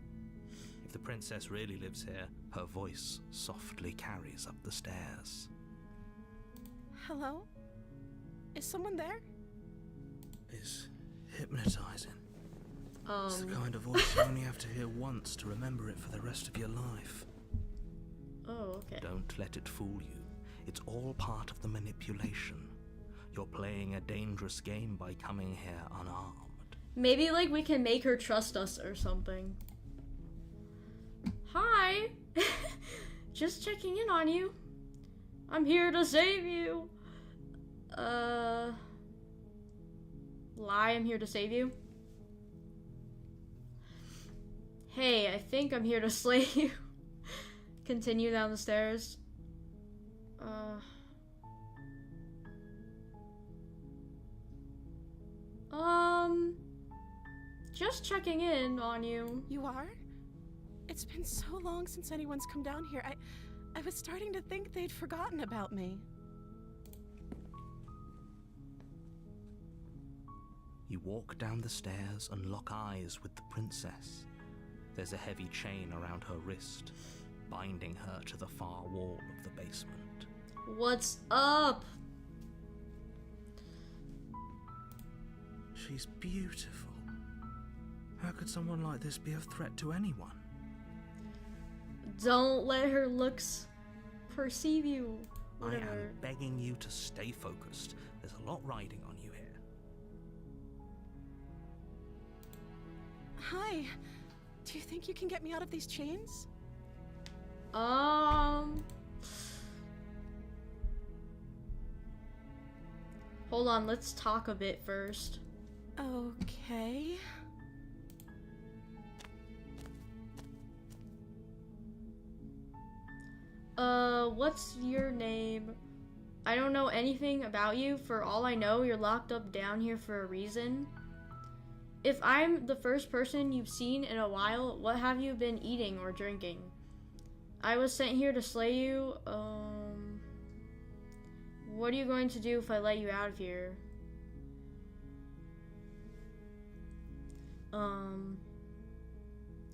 If the princess really lives here, her voice softly carries up the stairs. Hello? Is someone there? It's hypnotizing. It's the Um, kind of voice you only have to hear once to remember it for the rest of your life. oh, okay. Don't let it fool you. It's all part of the manipulation. You're playing a dangerous game by coming here unarmed. Maybe like we can make her trust us or something. Hi! Just checking in on you. I'm here to save you. Lie, I'm here to save you. Hey, I think I'm here to slay you. Continue down the stairs. Just checking in on you. You are? It's been so long since anyone's come down here. I was starting to think they'd forgotten about me. You walk down the stairs and lock eyes with the princess. There's a heavy chain around her wrist, binding her to the far wall of the basement. What's up? She's beautiful. How could someone like this be a threat to anyone? Don't let her looks perceive you. I Whatever. am begging you to stay focused. There's a lot riding on you here. Hi. Do you think you can get me out of these chains? Hold on, let's talk a bit first. Okay. What's your name? I don't know anything about you. For all I know, you're locked up down here for a reason. If I'm the first person you've seen in a while, what have you been eating or drinking? I was sent here to slay you. What are you going to do if I let you out of here?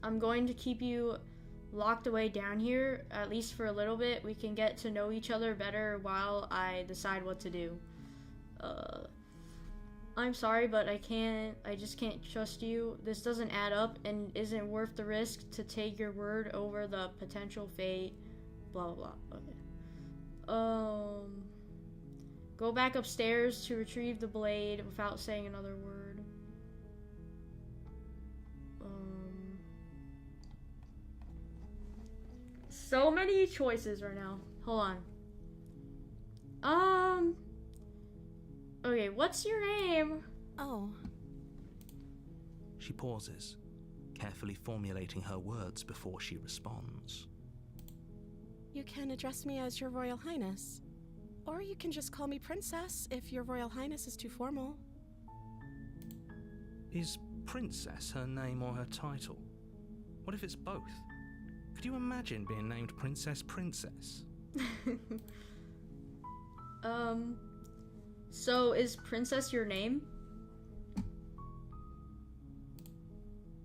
I'm going to keep you locked away down here, at least for a little bit. We can get to know each other better while I decide what to do. I'm sorry, but I just can't trust you. This doesn't add up and isn't worth the risk to take your word over the potential fate. Blah, blah, blah. Okay. Go back upstairs to retrieve the blade without saying another word. so many choices right now. Hold on. Okay, what's your name? Oh, She pauses, carefully formulating her words before she responds. you can address me as Your Royal Highness. Or you can just call me Princess if Your Royal Highness is too formal. Is Princess her name or her title? What if it's both? Could you imagine being named Princess Princess? So is Princess your name?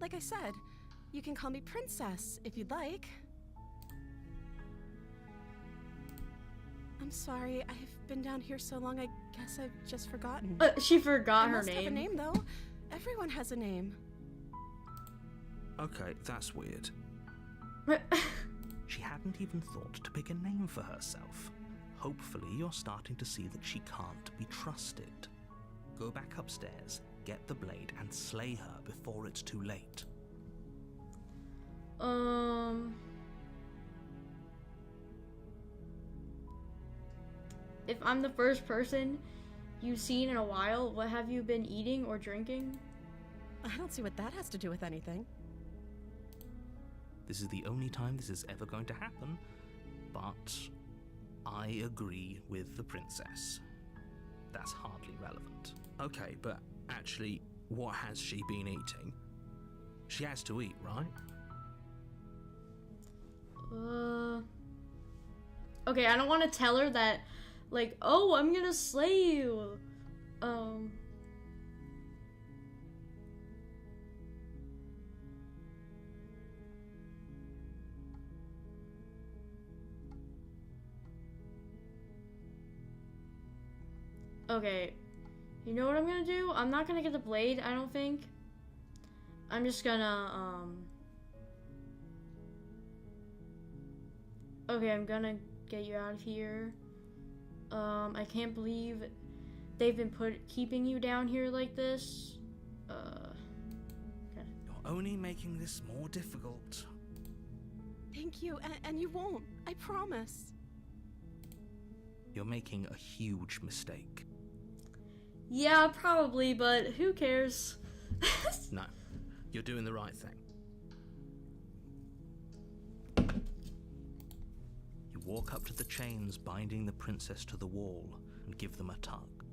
Like I said, you can call me Princess if you'd like. I'm sorry, I've been down here so long, I guess I've just forgotten. She forgot I her must have a name. name, though. Everyone has a name. Okay, that's weird. She hadn't even thought to pick a name for herself. Hopefully you're starting to see that she can't be trusted. Go back upstairs, get the blade, and slay her before it's too late. If I'm the first person you've seen in a while, what have you been eating or drinking? I don't see what that has to do with anything. This is the only time this is ever going to happen, but I agree with the princess. That's hardly relevant. Okay, but actually, what has she been eating? She has to eat, right? Okay, I don't want to tell her that, like, oh, I'm gonna slay you. Okay, you know what I'm gonna do? I'm not gonna get the blade, I don't think. I'm just gonna, okay, I'm gonna get you out of here. I can't believe they've been keeping you down here like this. Okay. You're only making this more difficult. Thank you, and you won't. I promise. You're making a huge mistake. Yeah, probably, but who cares? No, you're doing the right thing. You walk up to the chains binding the princess to the wall and give them a tug.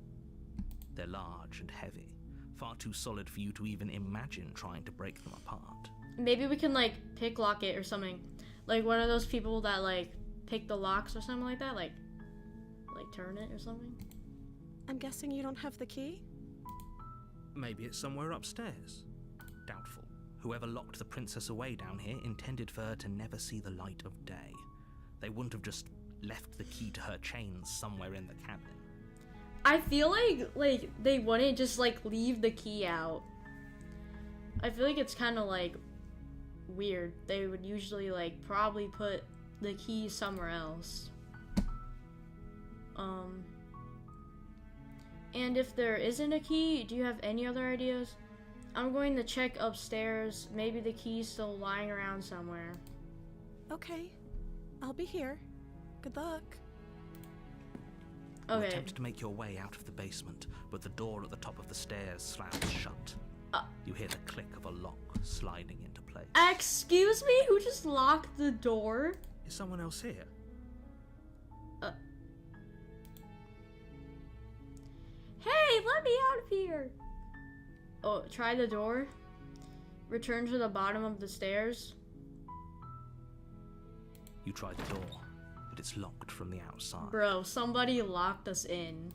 They're large and heavy, far too solid for you to even imagine trying to break them apart. Maybe we can, like, pick lock it or something. Like one of those people that, like, pick the locks or something like that, like turn it or something. I'm guessing you don't have the key? Maybe it's somewhere upstairs. Doubtful. Whoever locked the princess away down here intended for her to never see the light of day. They wouldn't have just left the key to her chains somewhere in the cabin. I feel like they wouldn't just, like, leave the key out. I feel like it's kind of, like, weird. They would usually, like, probably put the key somewhere else. And if there isn't a key, do you have any other ideas? I'm going to check upstairs. Maybe the key's still lying around somewhere. Okay. I'll be here. Good luck. You Okay. attempt to make your way out of the basement, but the door at the top of the stairs slams shut. You hear the click of a lock sliding into place. Excuse me? Who just locked the door? Is someone else here? Hey, let me out of here! Oh, try the door. Return to the bottom of the stairs. You try the door, but it's locked from the outside. Bro, somebody locked us in.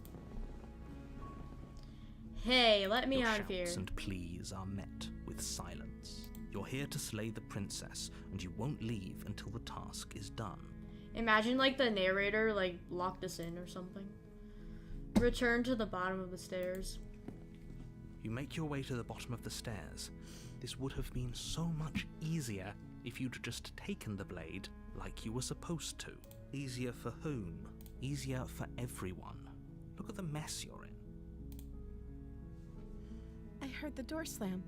Hey, let me Your out of here. shouts and pleas are met with silence. You're here to slay the princess, and you won't leave until the task is done. Imagine, like, the narrator, like, locked us in or something. Return to the bottom of the stairs. You make your way to the bottom of the stairs. This would have been so much easier if you'd just taken the blade like you were supposed to. Easier for whom? Easier for everyone. Look at the mess you're in. I heard the door slam.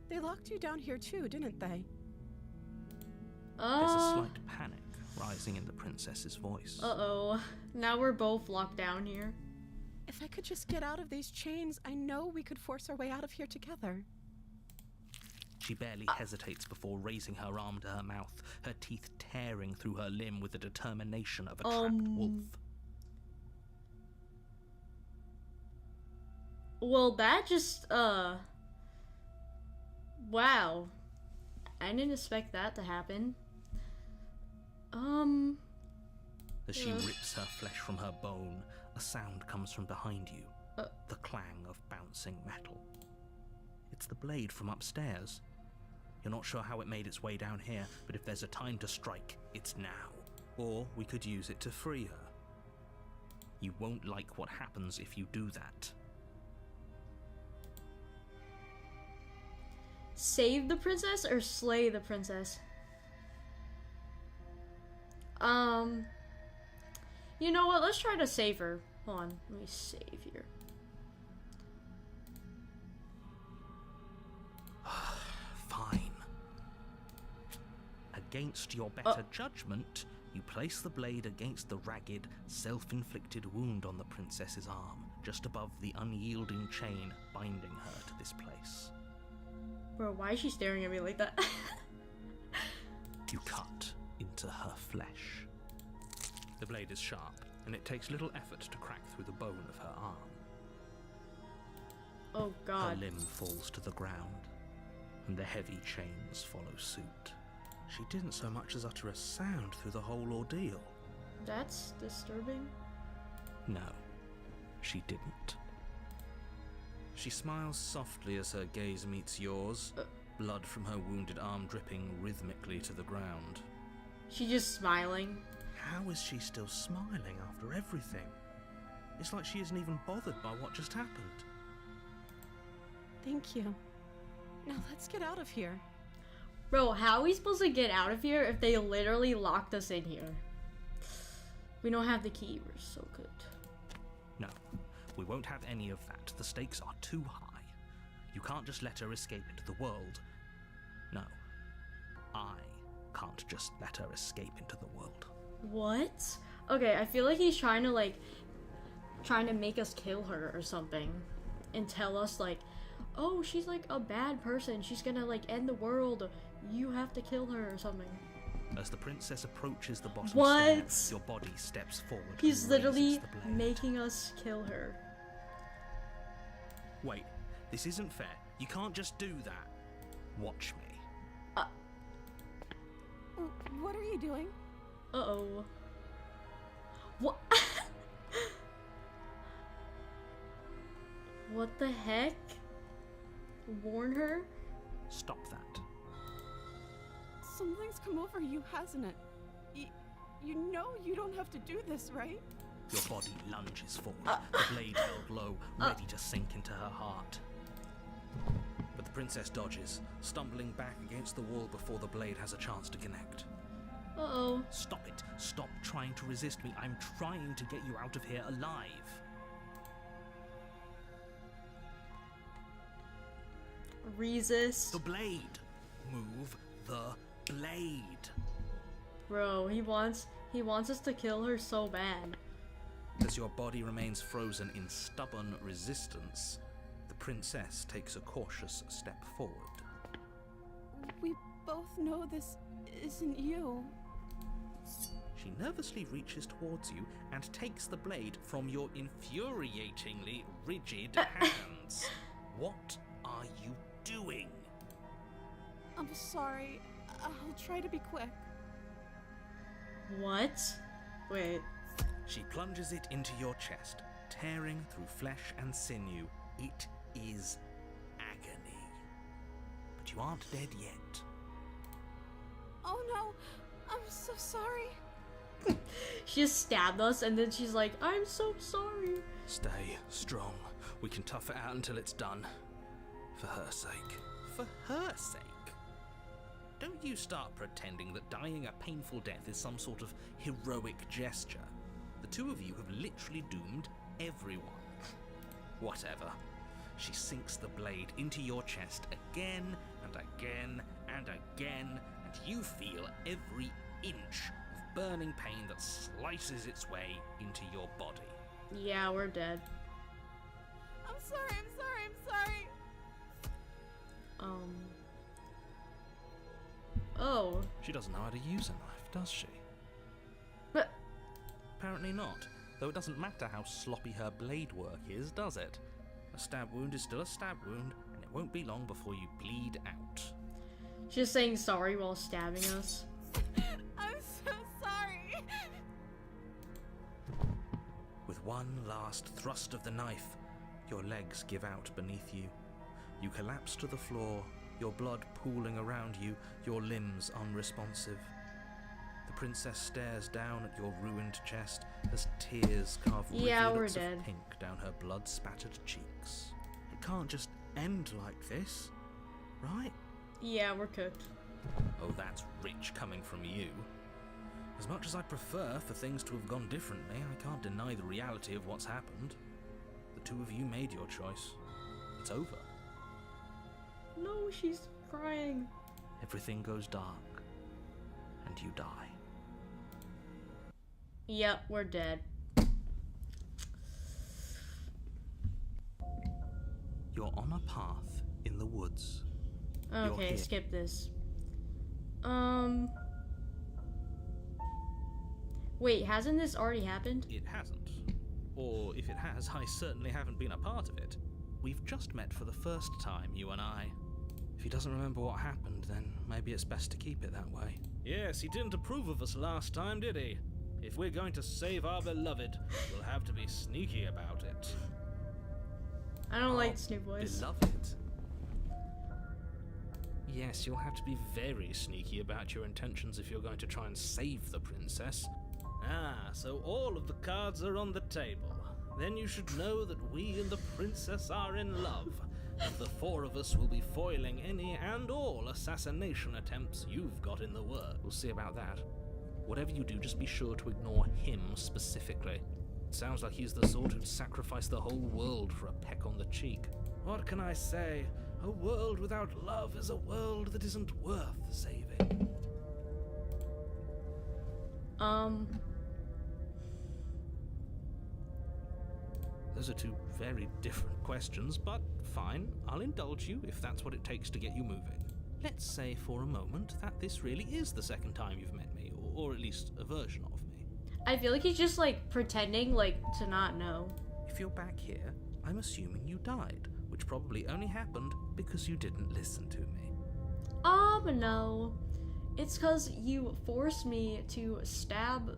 They locked you down here too, didn't they? There's a slight panic rising in the princess's voice. Uh-oh. Now we're both locked down here. If I could just get out of these chains, I know we could force our way out of here together. She barely hesitates before raising her arm to her mouth, her teeth tearing through her limb with the determination of a trapped wolf. Well, that just, wow. I didn't expect that to happen. As she rips her flesh from her bone, a sound comes from behind you. The clang of bouncing metal. It's the blade from upstairs. You're not sure how it made its way down here, but if there's a time to strike, it's now. Or we could use it to free her. You won't like what happens if you do that. Save the princess or slay the princess? You know what? Let's try to save her. Hold on. Let me save here. Fine. Against your better judgment, you place the blade against the ragged, self-inflicted wound on the princess's arm, just above the unyielding chain binding her to this place. Bro, why is she staring at me like that? You cut into her flesh. The blade is sharp, and it takes little effort to crack through the bone of her arm. Oh god. Her limb falls to the ground, and the heavy chains follow suit. She didn't so much as utter a sound through the whole ordeal. That's disturbing. No, she didn't. She smiles softly as her gaze meets yours, blood from her wounded arm dripping rhythmically to the ground. She's just smiling. How is she still smiling after everything? It's like she isn't even bothered by what just happened. Thank you. Now let's get out of here. Bro, how are we supposed to get out of here if they literally locked us in here? We don't have the key. We're so good. No, we won't have any of that. The stakes are too high. You can't just let her escape into the world. No, I can't just let her escape into the world. What? Okay, I feel like he's trying to make us kill her or something. And tell us like, oh, she's like a bad person. She's gonna like end the world. You have to kill her or something. As the princess approaches the bottom What? stair, your body steps forward. He's and literally raises the blade. making us kill her. Wait, this isn't fair. You can't just do that. Watch me. What are you doing? Uh-oh. What? What the heck? Warn her? Stop that. Something's come over you, hasn't it? You know you don't have to do this, right? Your body lunges forward, the blade held low, ready to sink into her heart. But the princess dodges, stumbling back against the wall before the blade has a chance to connect. Uh-oh. Stop it. Stop trying to resist me. I'm trying to get you out of here alive. Resist. The blade. Move the blade. Bro, he wants us to kill her so bad. As your body remains frozen in stubborn resistance, the princess takes a cautious step forward. We both know this isn't you. She nervously reaches towards you and takes the blade from your infuriatingly rigid hands. What are you doing? I'm sorry. I'll try to be quick. What? Wait. She plunges it into your chest, tearing through flesh and sinew. It is agony. But you aren't dead yet. Oh no, I'm so sorry. She just stabbed us and then she's like, I'm so sorry. Stay strong. We can tough it out until it's done. For her sake. For her sake? Don't you start pretending that dying a painful death is some sort of heroic gesture. The two of you have literally doomed everyone. Whatever. She sinks the blade into your chest again and again and again, and you feel every inch of burning pain that slices its way into your body. Yeah, we're dead. I'm sorry, I'm sorry, I'm sorry. Oh. She doesn't know how to use a knife, does she? But Apparently not, though it doesn't matter how sloppy her blade work is, does it? A stab wound is still a stab wound, and it won't be long before you bleed out. she's saying sorry while stabbing us. I'm so sorry. With one last thrust of the knife, your legs give out beneath you. You collapse to the floor, your blood pooling around you, your limbs unresponsive. The princess stares down at your ruined chest as tears carve Yeah, we're rivulets dead. of pink down her blood-spattered cheeks. It can't just end like this, right? Yeah, we're cooked. Oh, that's rich coming from you. As much as I prefer for things to have gone differently, I can't deny the reality of what's happened. The two of you made your choice. It's over. No, she's crying. Everything goes dark, and you die. Yep, we're dead. You're on a path in the woods. Okay, here. skip this. Wait, hasn't this already happened? It hasn't. Or if it has, I certainly haven't been a part of it. We've just met for the first time, you and I. If he doesn't remember what happened, then maybe it's best to keep it that way. Yes, he didn't approve of us last time, did he? If we're going to save our beloved, we'll have to be sneaky about it. I don't like this new voice. Beloved? Yes, you'll have to be very sneaky about your intentions if you're going to try and save the princess. Ah, so all of the cards are on the table. Then you should know that we and the princess are in love, and the four of us will be foiling any and all assassination attempts you've got in the works. We'll see about that. Whatever you do, just be sure to ignore him specifically. It sounds like he's the sort who'd sacrifice the whole world for a peck on the cheek. What can I say? A world without love is a world that isn't worth saving. Those are two very different questions, but fine, I'll indulge you if that's what it takes to get you moving. Let's say for a moment that this really is the second time you've met me, or at least a version of me. I feel like he's just like pretending like to not know. If you're back here, I'm assuming you died, which probably only happened because you didn't listen to me. No. It's cause you forced me to stab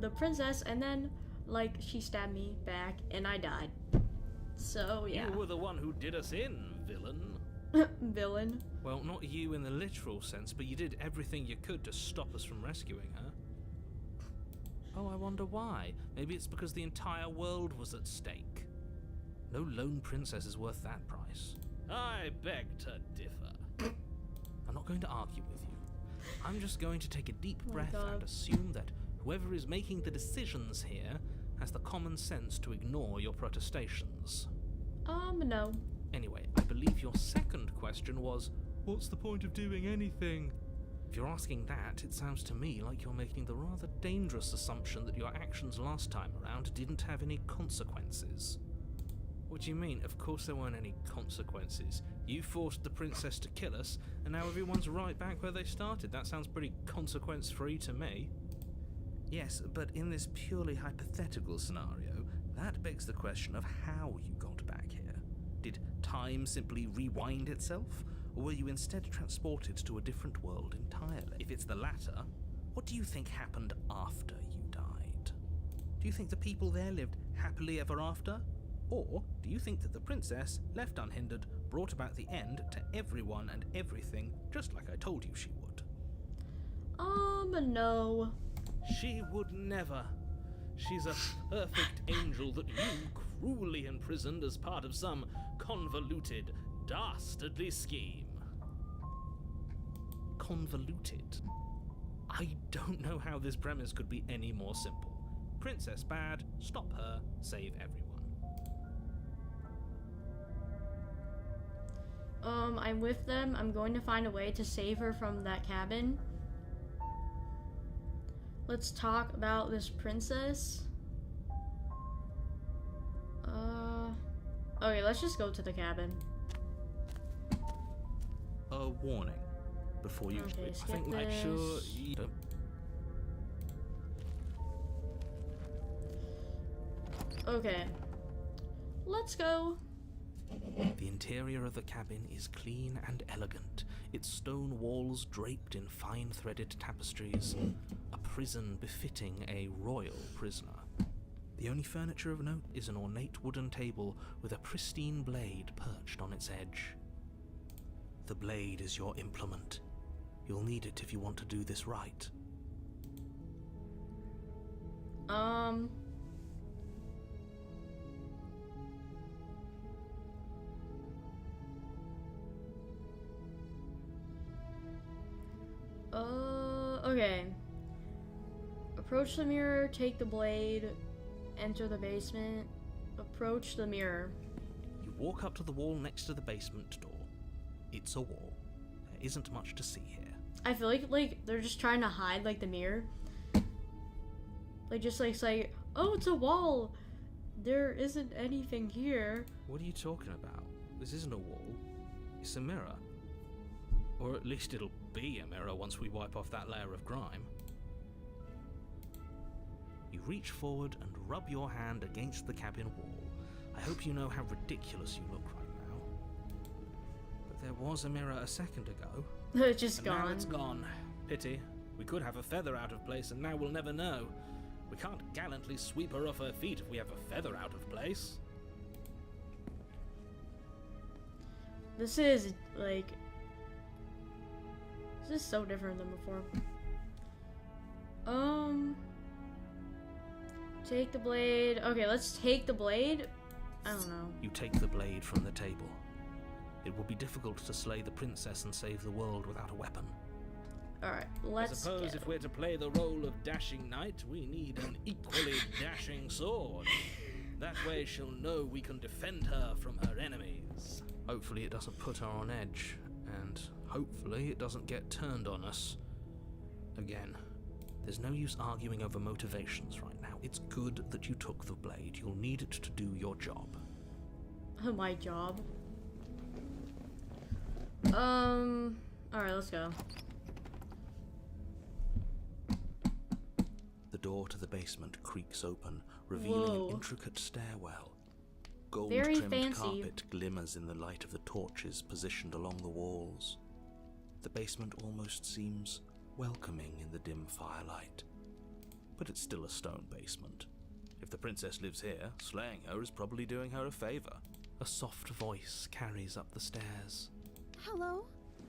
the princess, and then like she stabbed me back and I died. So yeah. You were the one who did us in, villain. Villain. Well, not you in the literal sense, but you did everything you could to stop us from rescuing her. Oh, I wonder why. Maybe it's because the entire world was at stake. No lone princess is worth that price. I beg to differ. I'm not going to argue with you. I'm just going to take a deep breath God. and assume that whoever is making the decisions here has the common sense to ignore your protestations. No. Anyway, I believe your second question was, what's the point of doing anything? If you're asking that, it sounds to me like you're making the rather dangerous assumption that your actions last time around didn't have any consequences. What do you mean? Of course there weren't any consequences. You forced the princess to kill us, and now everyone's right back where they started. That sounds pretty consequence-free to me. Yes, but in this purely hypothetical scenario, that begs the question of how you got back here. Did time simply rewind itself, or were you instead transported to a different world entirely? If it's the latter, what do you think happened after you died? Do you think the people there lived happily ever after? Or do you think that the princess, left unhindered, brought about the end to everyone and everything, just like I told you she would? No. She would never. She's a perfect angel that you cruelly imprisoned as part of some convoluted, dastardly scheme. Convoluted? I don't know how this premise could be any more simple. Princess bad, stop her, save everyone. I'm with them. I'm going to find a way to save her from that cabin. Let's talk about this princess. Okay, let's just go to the cabin. A warning before you. Okay, I skip think make sure this. you don't. Okay. Let's go. The interior of the cabin is clean and elegant, its stone walls draped in fine threaded tapestries, a prison befitting a royal prisoner. The only furniture of note is an ornate wooden table with a pristine blade perched on its edge. The blade is your implement. You'll need it if you want to do this right. Okay. Approach the mirror, take the blade, enter the basement, approach the mirror. You walk up to the wall next to the basement door. It's a wall. There isn't much to see here. I feel like they're just trying to hide like the mirror. Like just like say, oh, it's a wall. There isn't anything here. What are you talking about? This isn't a wall. It's a mirror. Or at least it'll be a mirror once we wipe off that layer of grime. You reach forward and rub your hand against the cabin wall. I hope you know how ridiculous you look right now. But there was a mirror a second ago. It's just And gone. now it's gone. Pity. We could have a feather out of place and now we'll never know. We can't gallantly sweep her off her feet if we have a feather out of place. This is like, this is so different than before. Take the blade. Okay, let's take the blade. I don't know. You take the blade from the table. It will be difficult to slay the princess and save the world without a weapon. Alright, let's I suppose get if we're to play the role of dashing knight, we need an equally dashing sword. That way she'll know we can defend her from her enemies. Hopefully it doesn't put her on edge, and hopefully it doesn't get turned on us. Again, there's no use arguing over motivations right now. It's good that you took the blade. You'll need it to do your job. my job. Alright, let's go. The door to the basement creaks open, revealing Whoa. an intricate stairwell. Very Gold-trimmed fancy. carpet glimmers in the light of the torches positioned along the walls. The basement almost seems welcoming in the dim firelight. But it's still a stone basement. If the princess lives here, slaying her is probably doing her a favor. A soft voice carries up the stairs. Hello?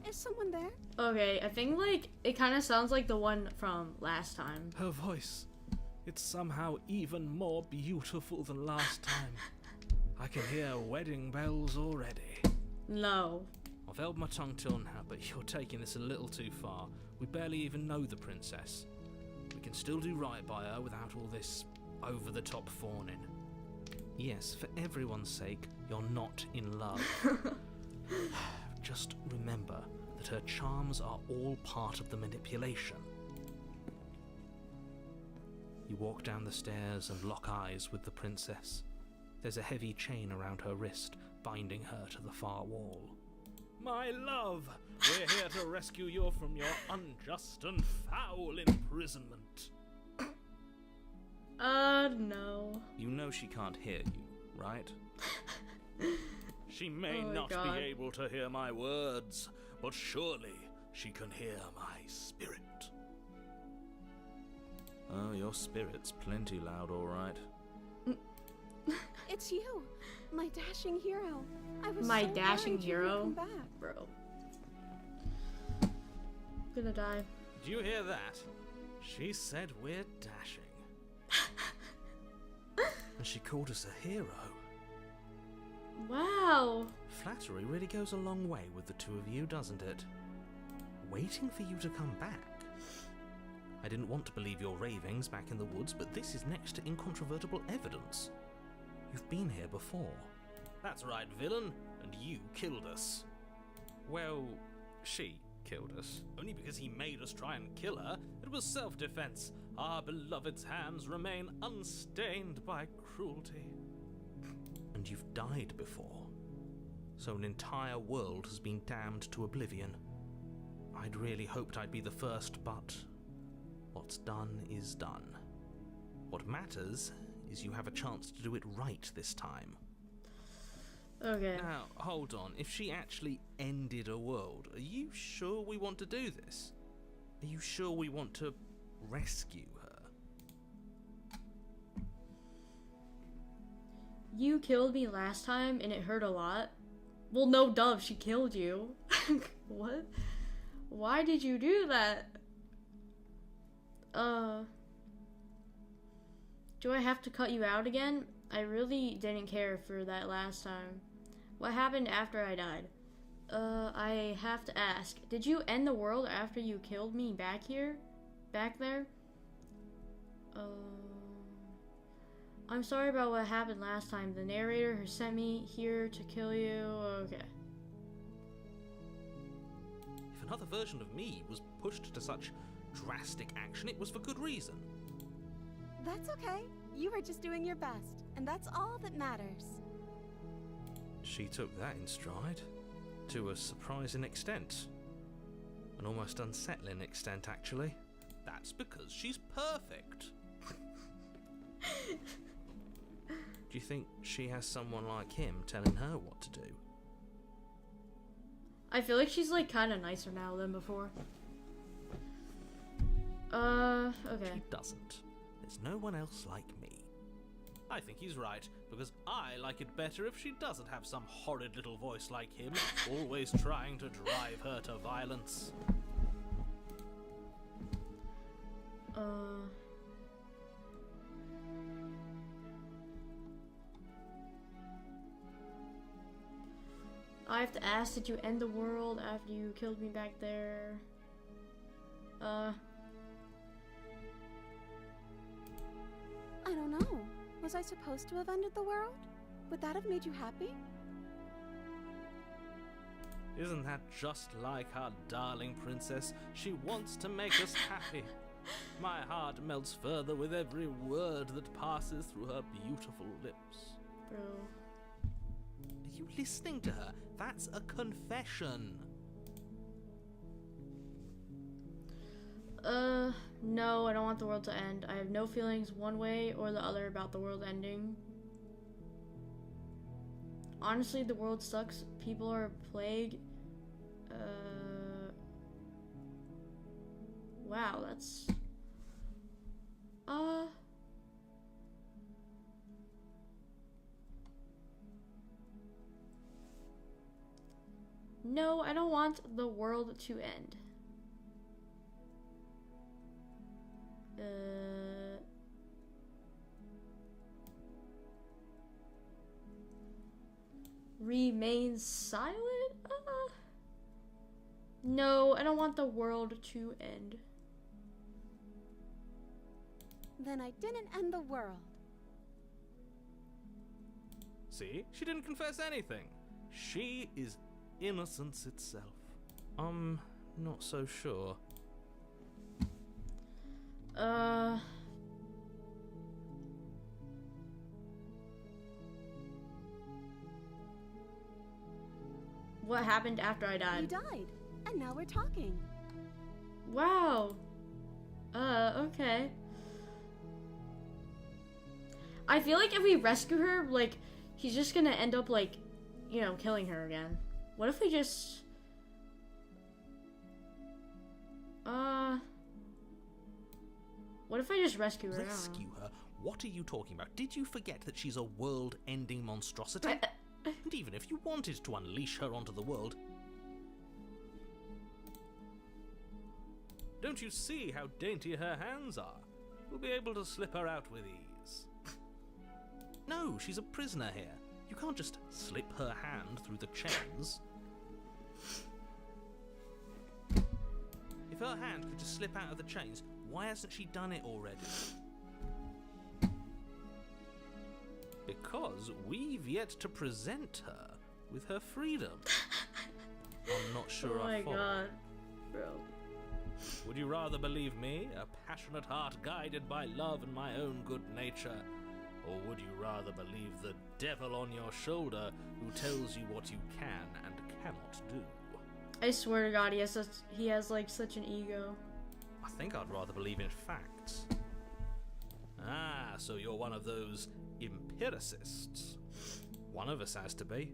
Is someone there? Okay, I think like it kind of sounds like the one from last time. Her voice. It's somehow even more beautiful than last time. I can hear wedding bells already. No. I've held my tongue till now, but you're taking this a little too far. We barely even know the princess. We can still do right by her without all this over-the-top fawning. Yes, for everyone's sake, you're not in love. Just remember that her charms are all part of the manipulation. You walk down the stairs and lock eyes with the princess. There's a heavy chain around her wrist, binding her to the far wall. My love, we're here to rescue you from your unjust and foul imprisonment. No. You know she can't hear you, right? She may Oh my not God. be able to hear my words, but surely she can hear my spirit. Oh, your spirit's plenty loud, all right. It's you, my dashing hero. I was My so dashing worried you hero? wouldn't come back. Bro. Gonna die. Do you hear that? She said we're dashing. And she called us a hero. Wow. Flattery really goes a long way with the two of you, doesn't it? Waiting for you to come back. I didn't want to believe your ravings back in the woods, but this is next to incontrovertible evidence. You've been here before. That's right, villain, and you killed us. Well, she killed us. Only because he made us try and kill her. It was self-defense. Our beloved's hands remain unstained by cruelty. And you've died before. So an entire world has been damned to oblivion. I'd really hoped I'd be the first, but what's done is done. What matters is you have a chance to do it right this time. Okay. Now, hold on. If she actually ended a world, are you sure we want to do this? Are you sure we want to rescue her? You killed me last time and it hurt a lot. Well, no, Dove, she killed you. What? Why did you do that? Do I have to cut you out again? I really didn't care for that last time. What happened after I died? I have to ask. Did you end the world after you killed me back here? Back there? I'm sorry about what happened last time. The narrator who sent me here to kill you. Okay. If another version of me was pushed to such drastic action, it was for good reason. That's okay. You were just doing your best, and that's all that matters. She took that in stride, to a surprising extent. An almost unsettling extent, actually. That's because she's perfect. Do you think she has someone like him telling her what to do? I feel like she's like kind of nicer now than before. Okay. She doesn't. There's no one else like me. I think he's right, because I like it better if she doesn't have some horrid little voice like him, always trying to drive her to violence. I have to ask, did you end the world after you killed me back there? I don't know. Was I supposed to have ended the world? Would that have made you happy? Isn't that just like our darling princess? She wants to make us happy. My heart melts further with every word that passes through her beautiful lips. Bro. Are you listening to her? That's a confession. No, I don't want the world to end. I have no feelings one way or the other about the world ending. Honestly, the world sucks. People are a plague. Wow, that's... No, I don't want the world to end. Remain silent? No, I don't want the world to end. Then I didn't end the world. See? She didn't confess anything. She is innocence itself. I'm not so sure. What happened after I died? You died, and now we're talking. Wow. Okay. I feel like if we rescue her, like, he's just gonna end up, like, you know, killing her again. What if we just... What if I just rescue her? Rescue her? What are you talking about? Did you forget that she's a world-ending monstrosity? And even if you wanted to unleash her onto the world... Don't you see how dainty her hands are? We'll be able to slip her out with ease. No, she's a prisoner here. You can't just slip her hand through the chains. If her hand could just slip out of the chains, why hasn't she done it already? Because we've yet to present her with her freedom. I'm not sure Oh my I follow. god. Bro. Would you rather believe me, a passionate heart guided by love and my own good nature? Or would you rather believe the devil on your shoulder who tells you what you can and cannot do? I swear to God, he has like such an ego. I think I'd rather believe in facts. Ah, so you're one of those empiricists. One of us has to be.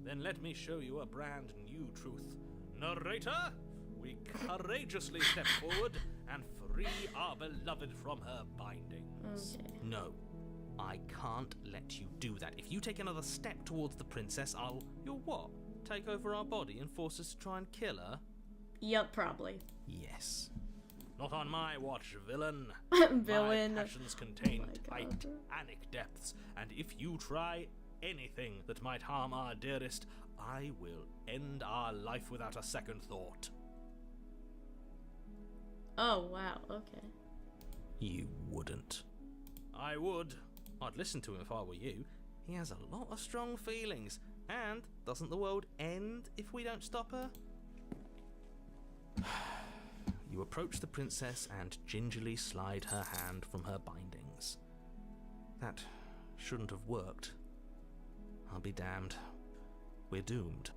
Then let me show you a brand new truth. Narrator, we courageously step forward and free our beloved from her bindings. Okay. No, I can't let you do that. If you take another step towards the princess, You'll what? Take over our body and force us to try and kill her? Yep, probably. Yes. Not on my watch, villain. Villain. My passions contain Oh my God. titanic depths, and if you try anything that might harm our dearest, I will end our life without a second thought. Oh, wow, okay. You wouldn't. I would. I'd listen to him if I were you. He has a lot of strong feelings. And doesn't the world end if we don't stop her? You approach the princess and gingerly slide her hand from her bindings. That shouldn't have worked. I'll be damned. We're doomed.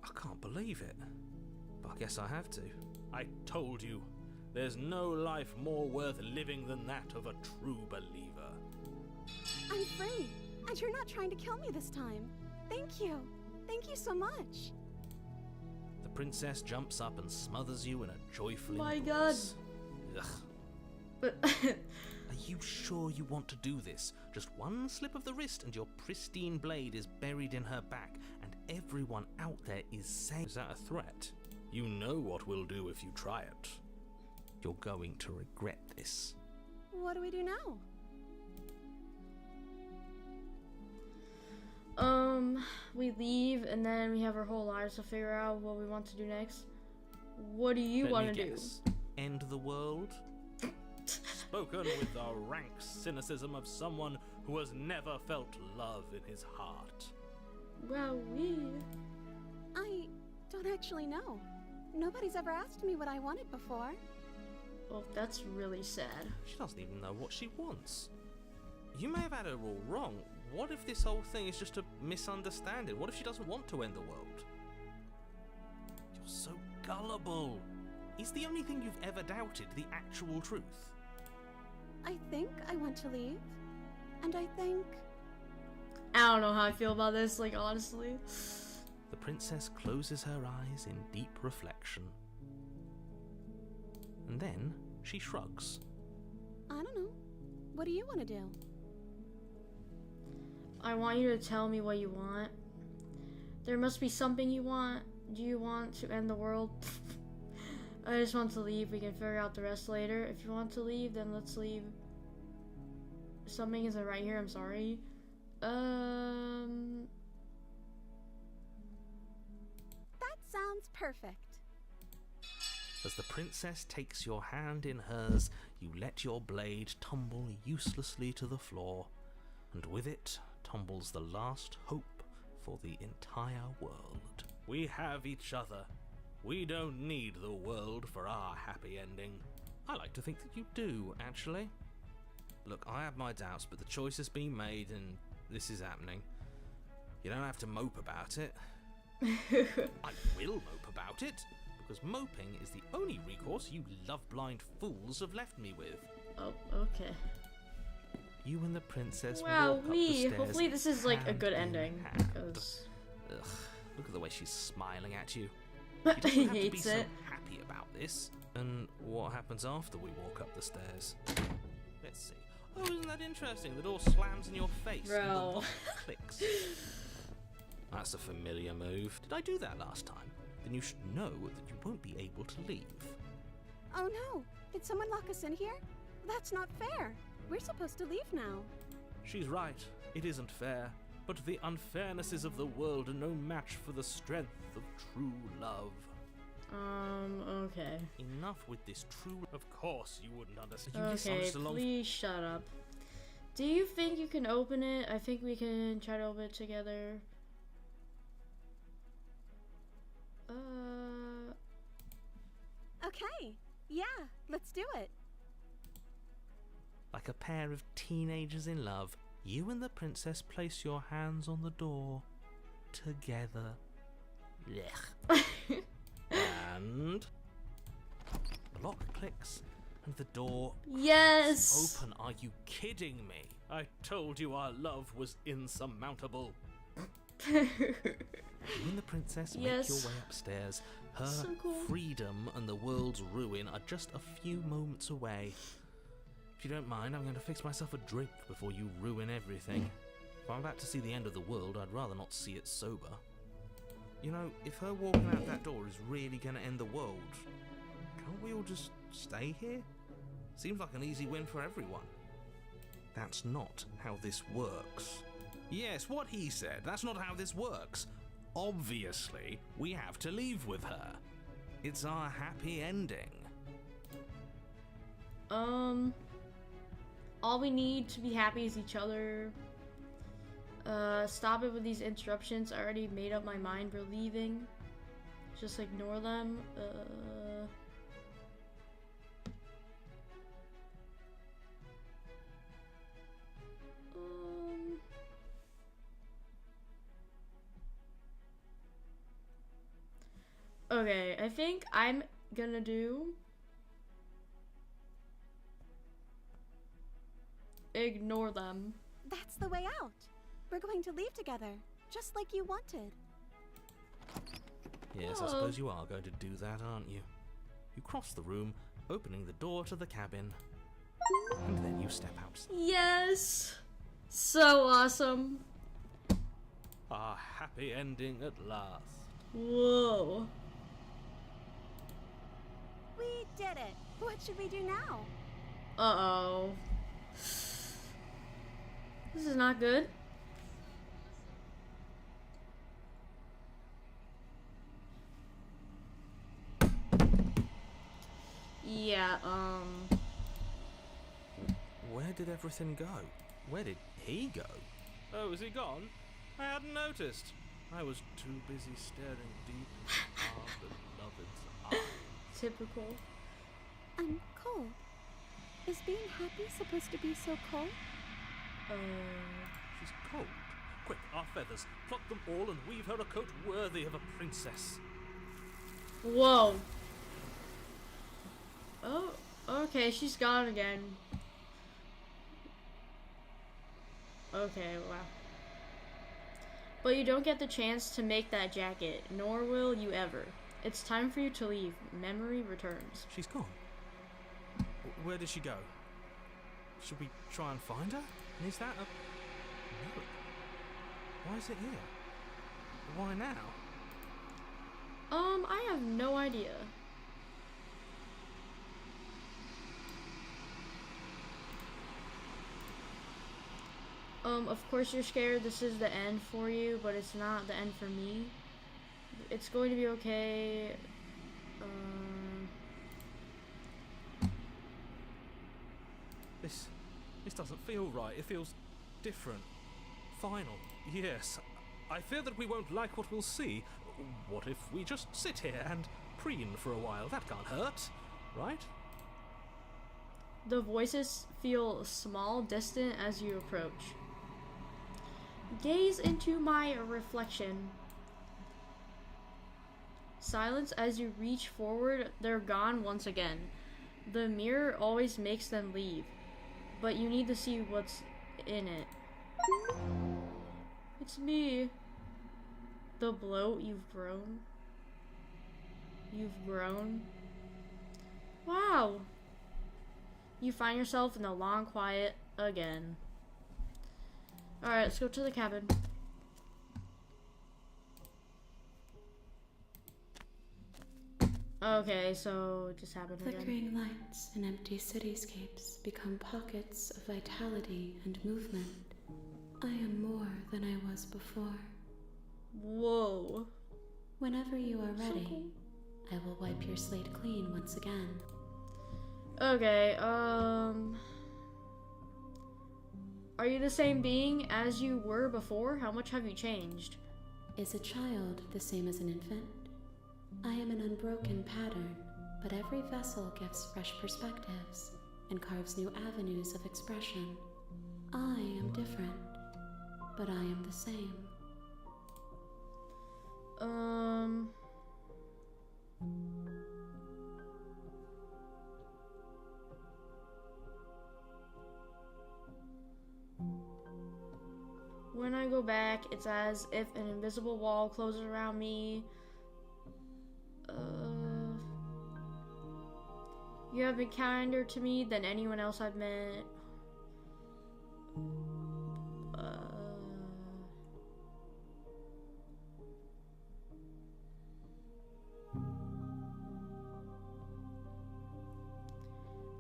I can't believe it. But I guess I have to. I told you, there's no life more worth living than that of a true believer. I'm free, and you're not trying to kill me this time. Thank you. Thank you so much. The princess jumps up and smothers you in a joyful My God. embrace. Ugh. But Are you sure you want to do this? Just one slip of the wrist and your pristine blade is buried in her back, and everyone out there is saying... Is that a threat? You know what we'll do if you try it. You're going to regret this. What do we do now? we leave and then we have our whole lives to figure out what we want to do next. What do you want to do? End the world? Spoken with the rank cynicism of someone who has never felt love in his heart. Well, I don't actually know. Nobody's ever asked me what I wanted before. Oh, that's really sad. She doesn't even know what she wants. You may have had her all wrong. What if this whole thing is just a misunderstanding? What if she doesn't want to end the world? You're so gullible. Is the only thing you've ever doubted the actual truth? I think I want to leave. And I think... I don't know how I feel about this, like, honestly. The princess closes her eyes in deep reflection. And then she shrugs. I don't know. What do you want to do? I want you to tell me what you want. There must be something you want. Do you want to end the world? I just want to leave. We can figure out the rest later. If you want to leave, then let's leave. Something isn't right here. I'm sorry. That sounds perfect. As the princess takes your hand in hers, you let your blade tumble uselessly to the floor, and with it tumbles the last hope for the entire world. We have each other. We don't need the world for our happy ending. I like to think that you do, actually. Look, I have my doubts, but the choice has been made and this is happening. You don't have to mope about it. I will mope about it, because moping is the only recourse you love-blind fools have left me with. Oh, okay. You and the princess Wow, walk up the stairs, hopefully this is like a hand good in ending. hand. Because Ugh, look at the way she's smiling at you. he You don't have to be hates so it. happy about this. And what happens after we walk up the stairs? Let's see. Oh, isn't that interesting? The door slams in your face. And the Bro. lock clicks. That's a familiar move. Did I do that last time? Then you should know that you won't be able to leave. Oh no! Did someone lock us in here? That's not fair. We're supposed to leave now. She's right. It isn't fair. But the unfairnesses of the world are no match for the strength of true love. Okay. Enough with this true... Of course you wouldn't understand. You Okay, misunderstood along... please shut up. Do you think you can open it? I think we can try to open it together. Okay, yeah, let's do it. Like a pair of teenagers in love, you and the princess place your hands on the door together. Blech. And the lock clicks and the door Yes. open. Are you kidding me? I told you our love was insurmountable. You and the princess make Yes. your way upstairs. Her So cool. freedom and the world's ruin are just a few moments away. If you don't mind, I'm going to fix myself a drink before you ruin everything. If I'm about to see the end of the world, I'd rather not see it sober. You know, if her walking out that door is really going to end the world, can't we all just stay here? Seems like an easy win for everyone. That's not how this works. Yes, what he said. That's not how this works. Obviously, we have to leave with her. It's our happy ending. All we need to be happy is each other. Stop it with these interruptions. I already made up my mind. We're leaving. Just ignore them. Okay, I think I'm gonna do ignore them. That's the way out. We're going to leave together, just like you wanted. Yes, I suppose you are going to do that, aren't you? You cross the room, opening the door to the cabin, and then you step outside. Yes! So awesome. Our happy ending at last. Whoa. We did it. What should we do now? Uh-oh. This is not good. Yeah, Where did everything go? Where did he go? Oh, is he gone? I hadn't noticed. I was too busy staring deep into our beloved's eyes. typical. I'm cold. Is being happy supposed to be so cold? She's cold. Quick, our feathers. Pluck them all and weave her a coat worthy of a princess. Whoa. Oh, okay, she's gone again. Okay, wow. But you don't get the chance to make that jacket, nor will you ever. It's time for you to leave. Memory returns. She's gone. Where did she go? Should we try and find her? And is that a... No. Why is it here? Why now? I have no idea. Of course you're scared this is the end for you, but it's not the end for me. It's going to be okay. This doesn't feel right. It feels different. Final. Yes. I fear that we won't like what we'll see. What if we just sit here and preen for a while? That can't hurt, right? The voices feel small, distant as you approach. Gaze into my reflection. Silence as you reach forward, they're gone once again. The mirror always makes them leave, but you need to see what's in it. It's me. The bloat, you've grown. You've grown. Wow. You find yourself in the long quiet again. Alright, let's go to the cabin. Okay, so it just happened again. Flickering lights and empty cityscapes become pockets of vitality and movement. I am more than I was before. Whoa. Whenever you are So ready, cool. I will wipe your slate clean once again. Okay, are you the same being as you were before? How much have you changed? Is a child the same as an infant? I am an unbroken pattern, But every vessel gives fresh perspectives and carves new avenues of expression. I am different, but I am the same. When I go back, it's as if an invisible wall closes around me. You have been kinder to me than anyone else I've met.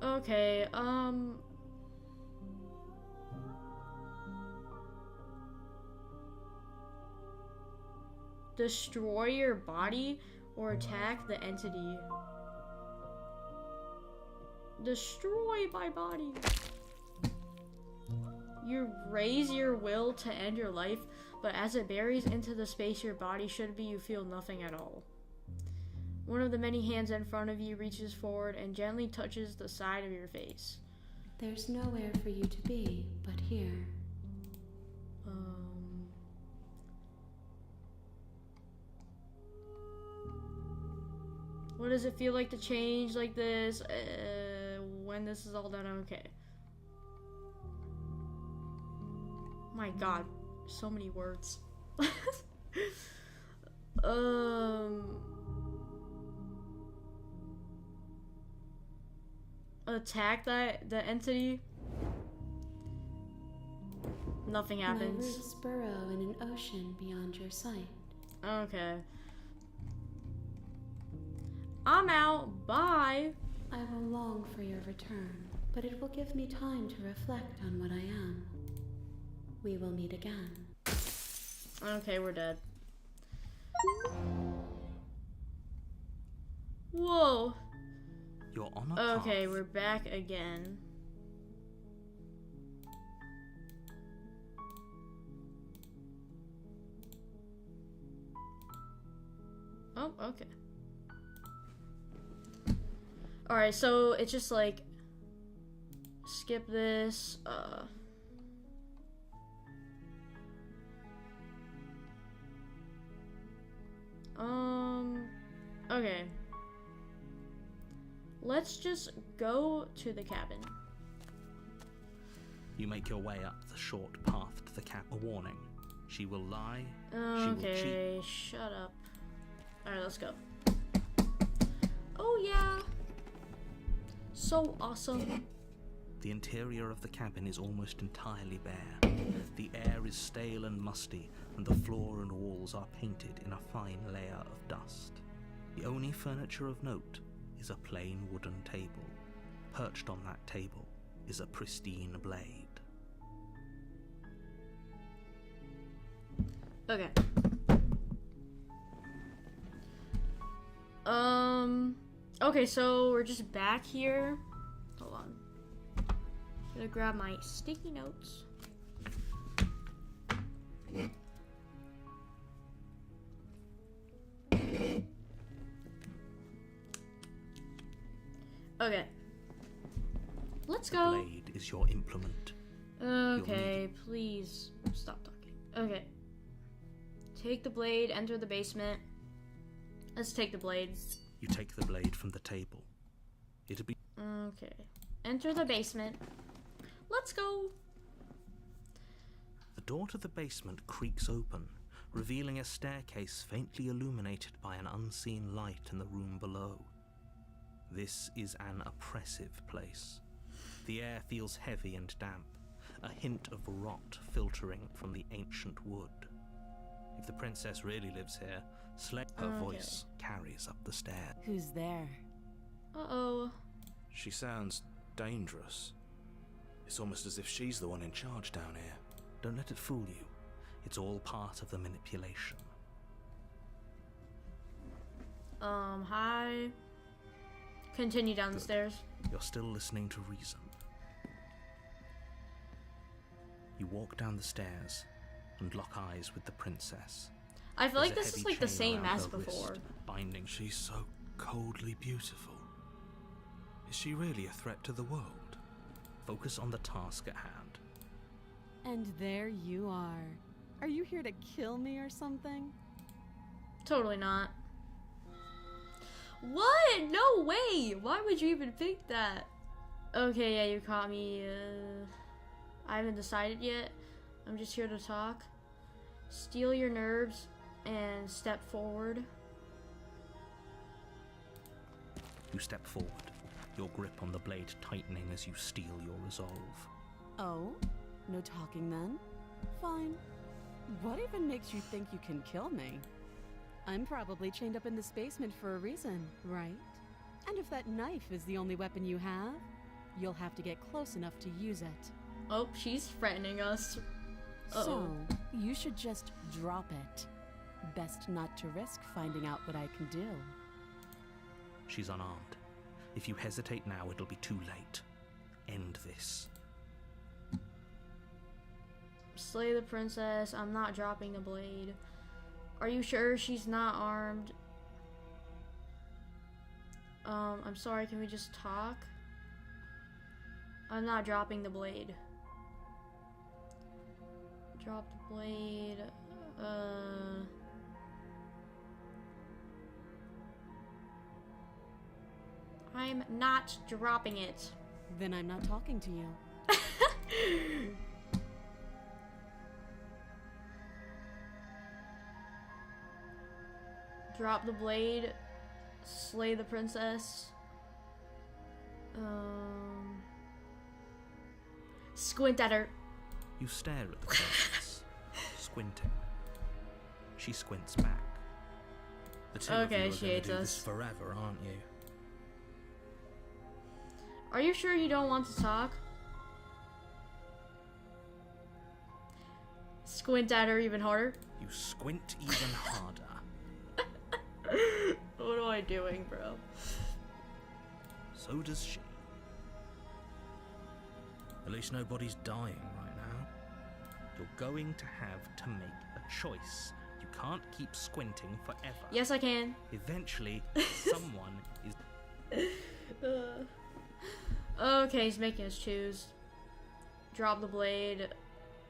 Okay, destroy your body or attack the entity. Destroy my body. You raise your will to end your life, but as it buries into the space your body should be, you feel nothing at all. One of the many hands in front of you reaches forward and gently touches the side of your face. There's nowhere for you to be but here. What does it feel like to change like this? When this is all done, okay. My God, so many words. Attack the entity. Nothing happens. My roots burrow in an ocean beyond your sight. Okay. I'm out. Bye. I will long for your return, but it will give me time to reflect on what I am. We will meet again. Okay, we're dead. Whoa. You're on a path. Okay, we're back again. Oh, okay. Alright, so it's just like skip this, okay. Let's just go to the cabin. You make your way up the short path to the cabin. A warning. She will lie. She will cheat. Okay, shut up. Alright, let's go. Oh yeah. So awesome. The interior of the cabin is almost entirely bare. The air is stale and musty, and the floor and walls are painted in a fine layer of dust. The only furniture of note is a plain wooden table. Perched on that table is a pristine blade. Okay. Okay, so we're just back here. Hold on. Gonna grab my sticky notes. Okay. Let's go. Blade is your implement. Okay, please stop talking. Okay. Take the blade, enter the basement. Let's take the blade. You take the blade from the table. It'll be... Okay. Enter the basement. Let's go. The door to the basement creaks open, revealing a staircase faintly illuminated by an unseen light in the room below. This is an oppressive place. The air feels heavy and damp, a hint of rot filtering from the ancient wood. If the princess really lives here, her voice carries up the stairs. Who's there? Uh-oh. She sounds dangerous. It's almost as if she's the one in charge down here. Don't let it fool you. It's all part of the manipulation. Hi. Continue down the stairs. You're still listening to reason. You walk down the stairs and lock eyes with the princess. I feel like There's a this is heavy like the chain same around as her before. wrist, binding. She's so coldly beautiful. she really a threat to the world? Focus on the task at hand. And there you are. Are you here to kill me or something? Totally not. What? No way! Why would you even think that? Okay, yeah, you caught me. I haven't decided yet. I'm just here to talk. Steel your nerves and step forward. You step forward, your grip on the blade tightening as you steel your resolve. Oh? No talking then? Fine. What even makes you think you can kill me? I'm probably chained up in this basement for a reason, right? And if that knife is the only weapon you have, you'll have to get close enough to use it. Oh, she's threatening us. Uh-oh. So, you should just drop it. Best not to risk finding out what I can do. She's unarmed. If you hesitate now, it'll be too late. End this. Slay the princess. I'm not dropping the blade. Are you sure she's not armed? I'm sorry, can we just talk? I'm not dropping the blade. Drop the blade. I'm not dropping it. Then I'm not talking to you. Drop the blade. Slay the princess. Squint at her. You stare at the princess, squinting. She squints back. The two Okay, of she you are hates gonna do us. this forever, aren't you? Are you sure you don't want to talk? Squint at her even harder. You squint even harder. What am I doing, bro? So does she. At least nobody's dying right now. You're going to have to make a choice. You can't keep squinting forever. Yes, I can. Eventually, someone is... Okay, he's making us choose. Drop the blade.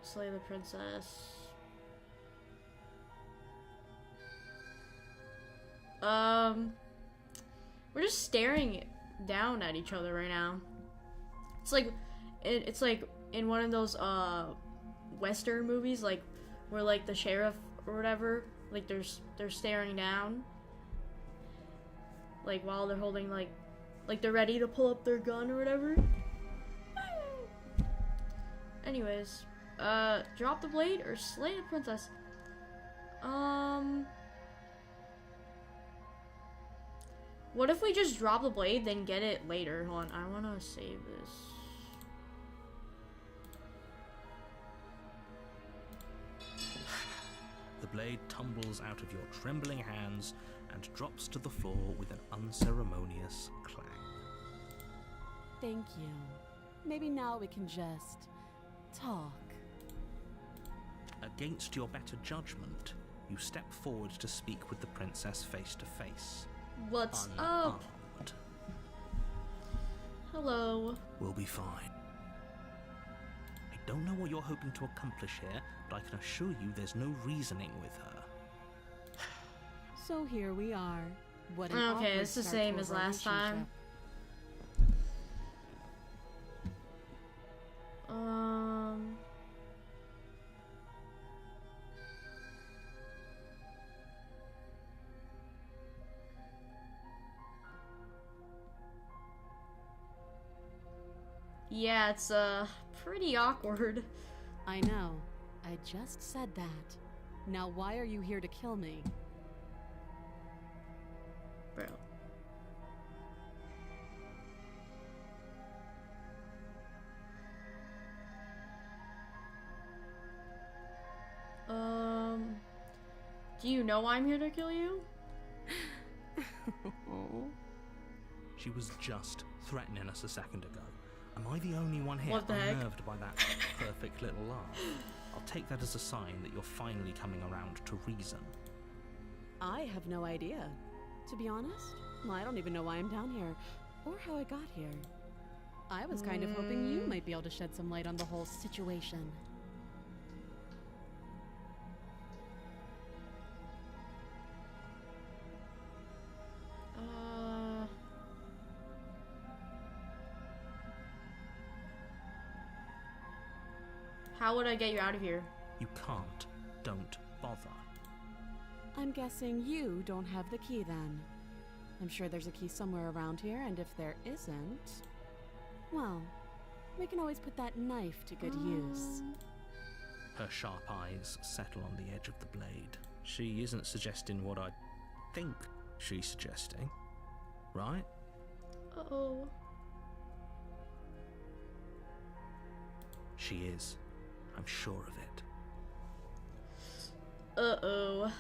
Slay the princess. We're just staring down at each other right now. It's like in one of those Western movies, like where like the sheriff or whatever, like they're staring down, like while they're holding like they're ready to pull up their gun or whatever. Anyways, drop the blade or slay the princess. What if we just drop the blade, then get it later? Hold on, I wanna save this. The blade tumbles out of your trembling hands and drops to the floor with an unceremonious clang. Thank you. Maybe now we can just talk. Against your better judgment, you step forward to speak with the princess face to face. What's up? Unarmed. Hello. We'll be fine. I don't know what you're hoping to accomplish here, but I can assure you there's no reasoning with her. So here we are. What an Okay, awkward it's the start same to a as last time. Yeah, it's pretty awkward. I know. I just said that. Now why are you here to kill me? Bro. Do you know I'm here to kill you? She was just threatening us a second ago. Am I the only one here What the heck? unnerved by that perfect little laugh? I'll take that as a sign that you're finally coming around to reason. I have no idea. To be honest, I don't even know why I'm down here. or how I got here. I was kind of hoping you might be able to shed some light on the whole situation. How would I get you out of here? You can't. Don't bother. I'm guessing you don't have the key then. I'm sure there's a key somewhere around here, and if there isn't, well, we can always put that knife to good use. Her sharp eyes settle on the edge of the blade. She isn't suggesting what I think she's suggesting, right? Uh-oh. She is. I'm sure of it. Uh-oh.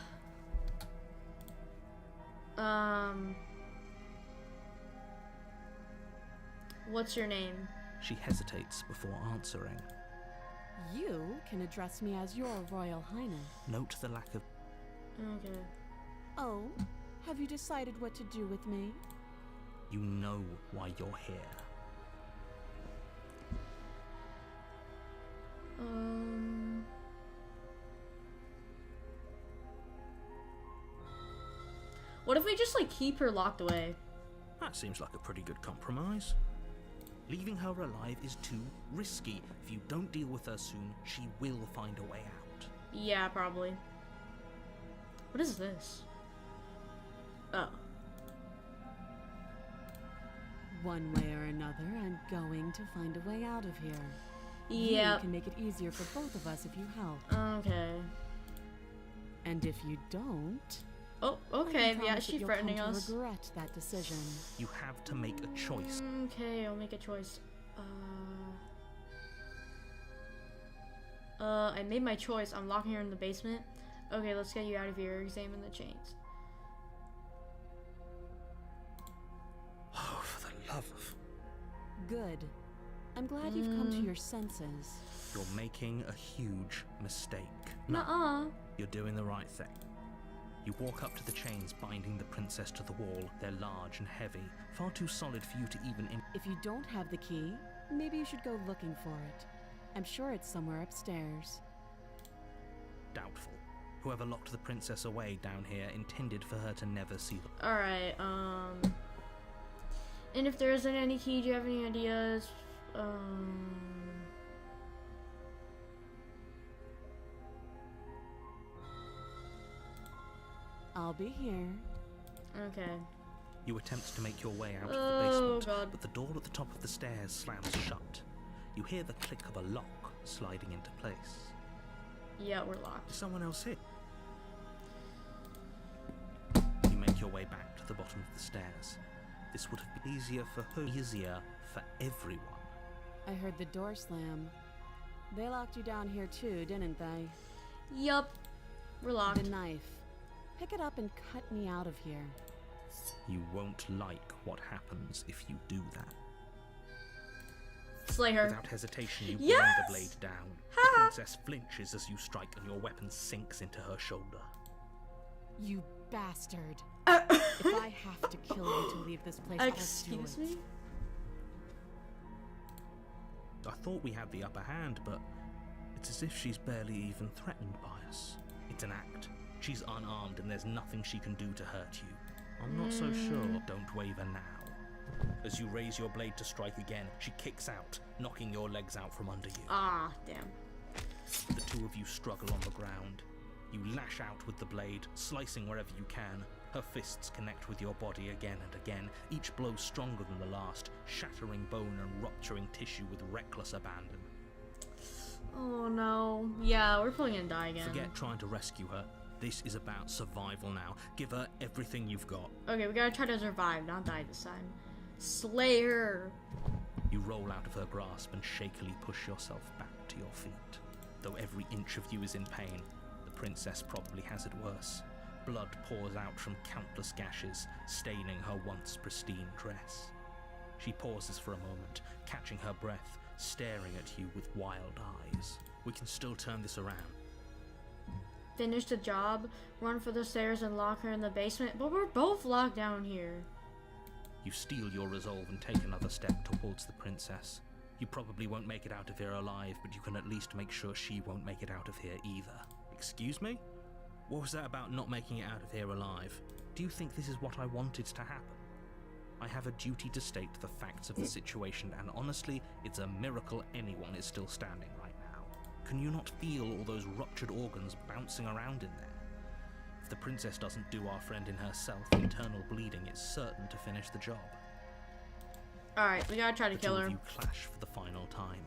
What's your name? She hesitates before answering. You can address me as your Royal Highness. Note the lack of... Okay. Oh, have you decided what to do with me? You know why you're here. What if we just, like, keep her locked away? That seems like a pretty good compromise. Leaving her alive is too risky. If you don't deal with her soon, she will find a way out. Yeah, probably. What is this? Oh. One way or another, I'm going to find a way out of here. Yeah. You can make it easier for both of us if you help. Okay. And if you don't... Oh, okay. I Yeah, promise that she's you'll threatening come to us. regret that decision. You have to make a choice. Okay, I'll make a choice. I made my choice. I'm locking her in the basement. Okay, let's get you out of here. Examine the chains. Oh, for the love of... Good. I'm glad you've come to your senses. You're making a huge mistake. Nuh-uh. You're doing the right thing. You walk up to the chains binding the princess to the wall. They're large and heavy, far too solid for you to even... If you don't have the key, maybe you should go looking for it. I'm sure it's somewhere upstairs. Doubtful. Whoever locked the princess away down here intended for her to never see them. Alright, and if there isn't any key, do you have any ideas? I'll be here. Okay. You attempt to make your way out of Oh, the basement, God. but the door at the top of the stairs slams shut. You hear the click of a lock sliding into place. Yeah, we're locked. Is someone else here? You make your way back to the bottom of the stairs. This would have been easier for her, easier for everyone. I heard the door slam. They locked you down here too, didn't they? Yup. We're locked. The knife. Pick it up and cut me out of here. You won't like what happens if you do that. Slay her. Without hesitation, you Yes! bring the blade down. The princess flinches as you strike and your weapon sinks into her shoulder. You bastard. If I have to kill you to leave this place, I'll do Excuse it. me? I thought we had the upper hand, but it's as if she's barely even threatened by us. It's an act. She's unarmed and there's nothing she can do to hurt you. I'm not so sure. Don't waver now. As you raise your blade to strike again, she kicks out, knocking your legs out from under you. Ah, damn. The two of you struggle on the ground. You lash out with the blade, slicing wherever you can. Her fists connect with your body again and again, each blow stronger than the last, shattering bone and rupturing tissue with reckless abandon. Oh no. Yeah, we're probably gonna die again. Forget trying to rescue her. This is about survival now. Give her everything you've got. Okay, we gotta try to survive, not die this time. Slay her. You roll out of her grasp and shakily push yourself back to your feet. Though every inch of you is in pain, the princess probably has it worse. Blood pours out from countless gashes, staining her once pristine dress. She pauses for a moment, catching her breath, staring at you with wild eyes. We can still turn this around. Finish the job, run for the stairs and lock her in the basement, but we're both locked down here. You steel your resolve and take another step towards the princess. You probably won't make it out of here alive, but you can at least make sure she won't make it out of here either. Excuse me? What was that about not making it out of here alive? Do you think this is what I wanted to happen? I have a duty to state the facts of the situation, and honestly, it's a miracle anyone is still standing right now. Can you not feel all those ruptured organs bouncing around in there? If the princess doesn't do our friend in herself, internal bleeding is certain to finish the job. Alright, we gotta try to kill her. The two of you clash for the final time.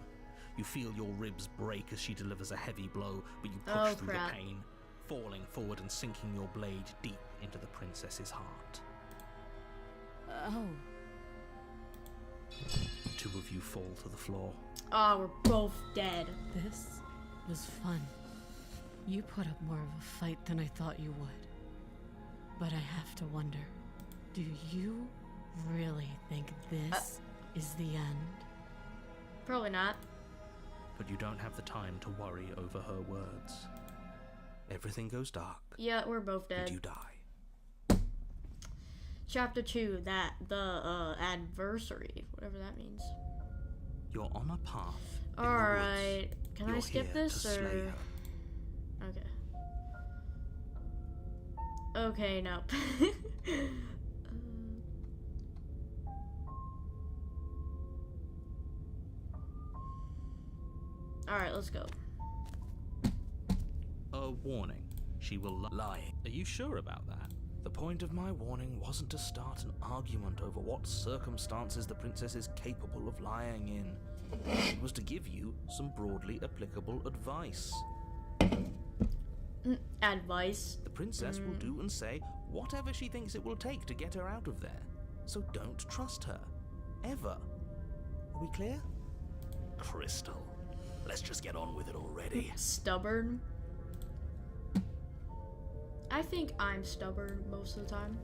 You feel your ribs break as she delivers a heavy blow, but you push through the pain, falling forward and sinking your blade deep into the princess's heart. Oh. The two of you fall to the floor. Oh, we're both dead. This was fun. You put up more of a fight than I thought you would. But I have to wonder, do you really think this is the end? Probably not. But you don't have the time to worry over her words. Everything goes dark. Yeah, we're both dead. And you die. Chapter 2, the adversary, whatever that means. You're on a path. Alright, can I skip this or? Her. Okay. Okay, no. Alright, let's go. A warning. She will lie. Are you sure about that? The point of my warning wasn't to start an argument over what circumstances the princess is capable of lying in. It was to give you some broadly applicable advice. Advice? The princess will do and say whatever she thinks it will take to get her out of there. So don't trust her. Ever. Are we clear? Crystal. Let's just get on with it already. Stubborn? I think I'm stubborn most of the time.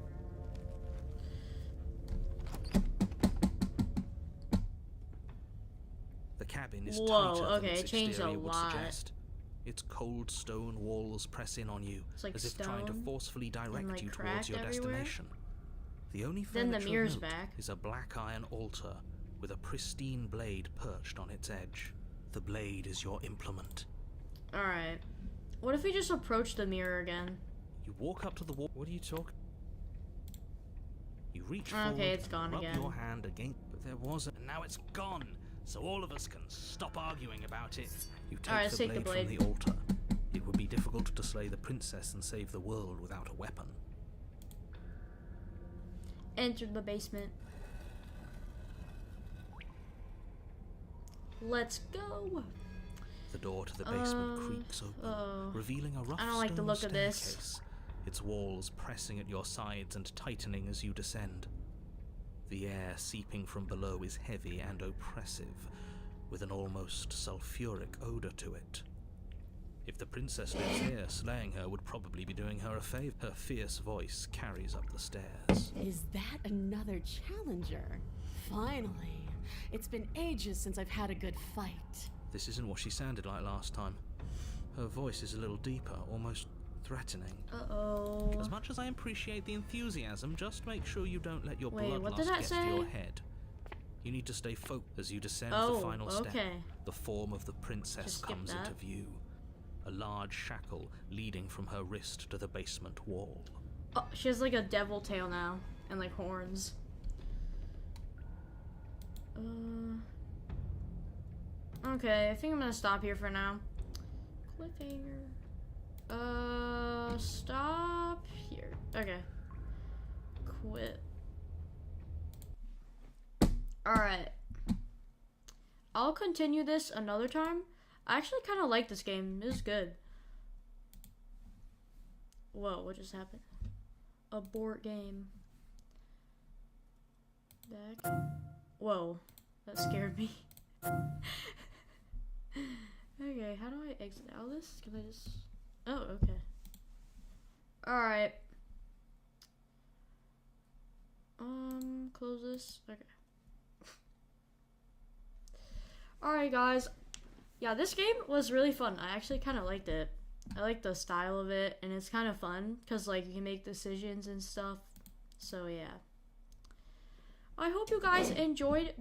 The cabin is Whoa, tighter okay, than its it changed a exterior would lot. suggest. Its cold stone walls press in on you, It's like as if trying to stone forcefully direct like, you towards cracked your everywhere. destination. The only Then the furniture of mirror's note back. is a black iron altar with a pristine blade perched on its edge. The blade is your implement. Alright. What if we just approach the mirror again? You walk up to the wall. What are you talking? You reach forward, it's gone rub again. your hand against, but there was, and now it's gone. So all of us can stop arguing about it. You take, Alright, the, let's take the blade from the altar. It would be difficult to slay the princess and save the world without a weapon. Enter the basement. Let's go. The door to the basement creaks open, revealing a rough I don't like the stone look of this. staircase, its walls pressing at your sides and tightening as you descend. The air seeping from below is heavy and oppressive, with an almost sulfuric odor to it. If the princess lives here, slaying her would probably be doing her a favor. Her fierce voice carries up the stairs. Is that another challenger? Finally. It's been ages since I've had a good fight. This isn't what she sounded like last time. Her voice is a little deeper, almost threatening. Uh-oh. As much as I appreciate the enthusiasm, just make sure you don't let your Wait, what did bloodlust that get say? to your head. You need to stay focused as you descend Oh, the final step. okay. The form of the princess Just skip comes that. into view. A large shackle leading from her wrist to the basement wall. Oh, she has like a devil tail now and like horns. Okay, I think I'm gonna stop here for now. Cliffhanger. Stop here. Okay. Quit. Alright. I'll continue this another time. I actually kind of like this game. It was good. Whoa, what just happened? Abort game. Back. Whoa, that scared me. Okay, how do I exit out of this? Can I just... Oh, okay. Alright. Close this. Okay. Alright, guys. Yeah, this game was really fun. I actually kind of liked it. I like the style of it, and it's kind of fun because, like, you can make decisions and stuff. So, yeah. I hope you guys enjoyed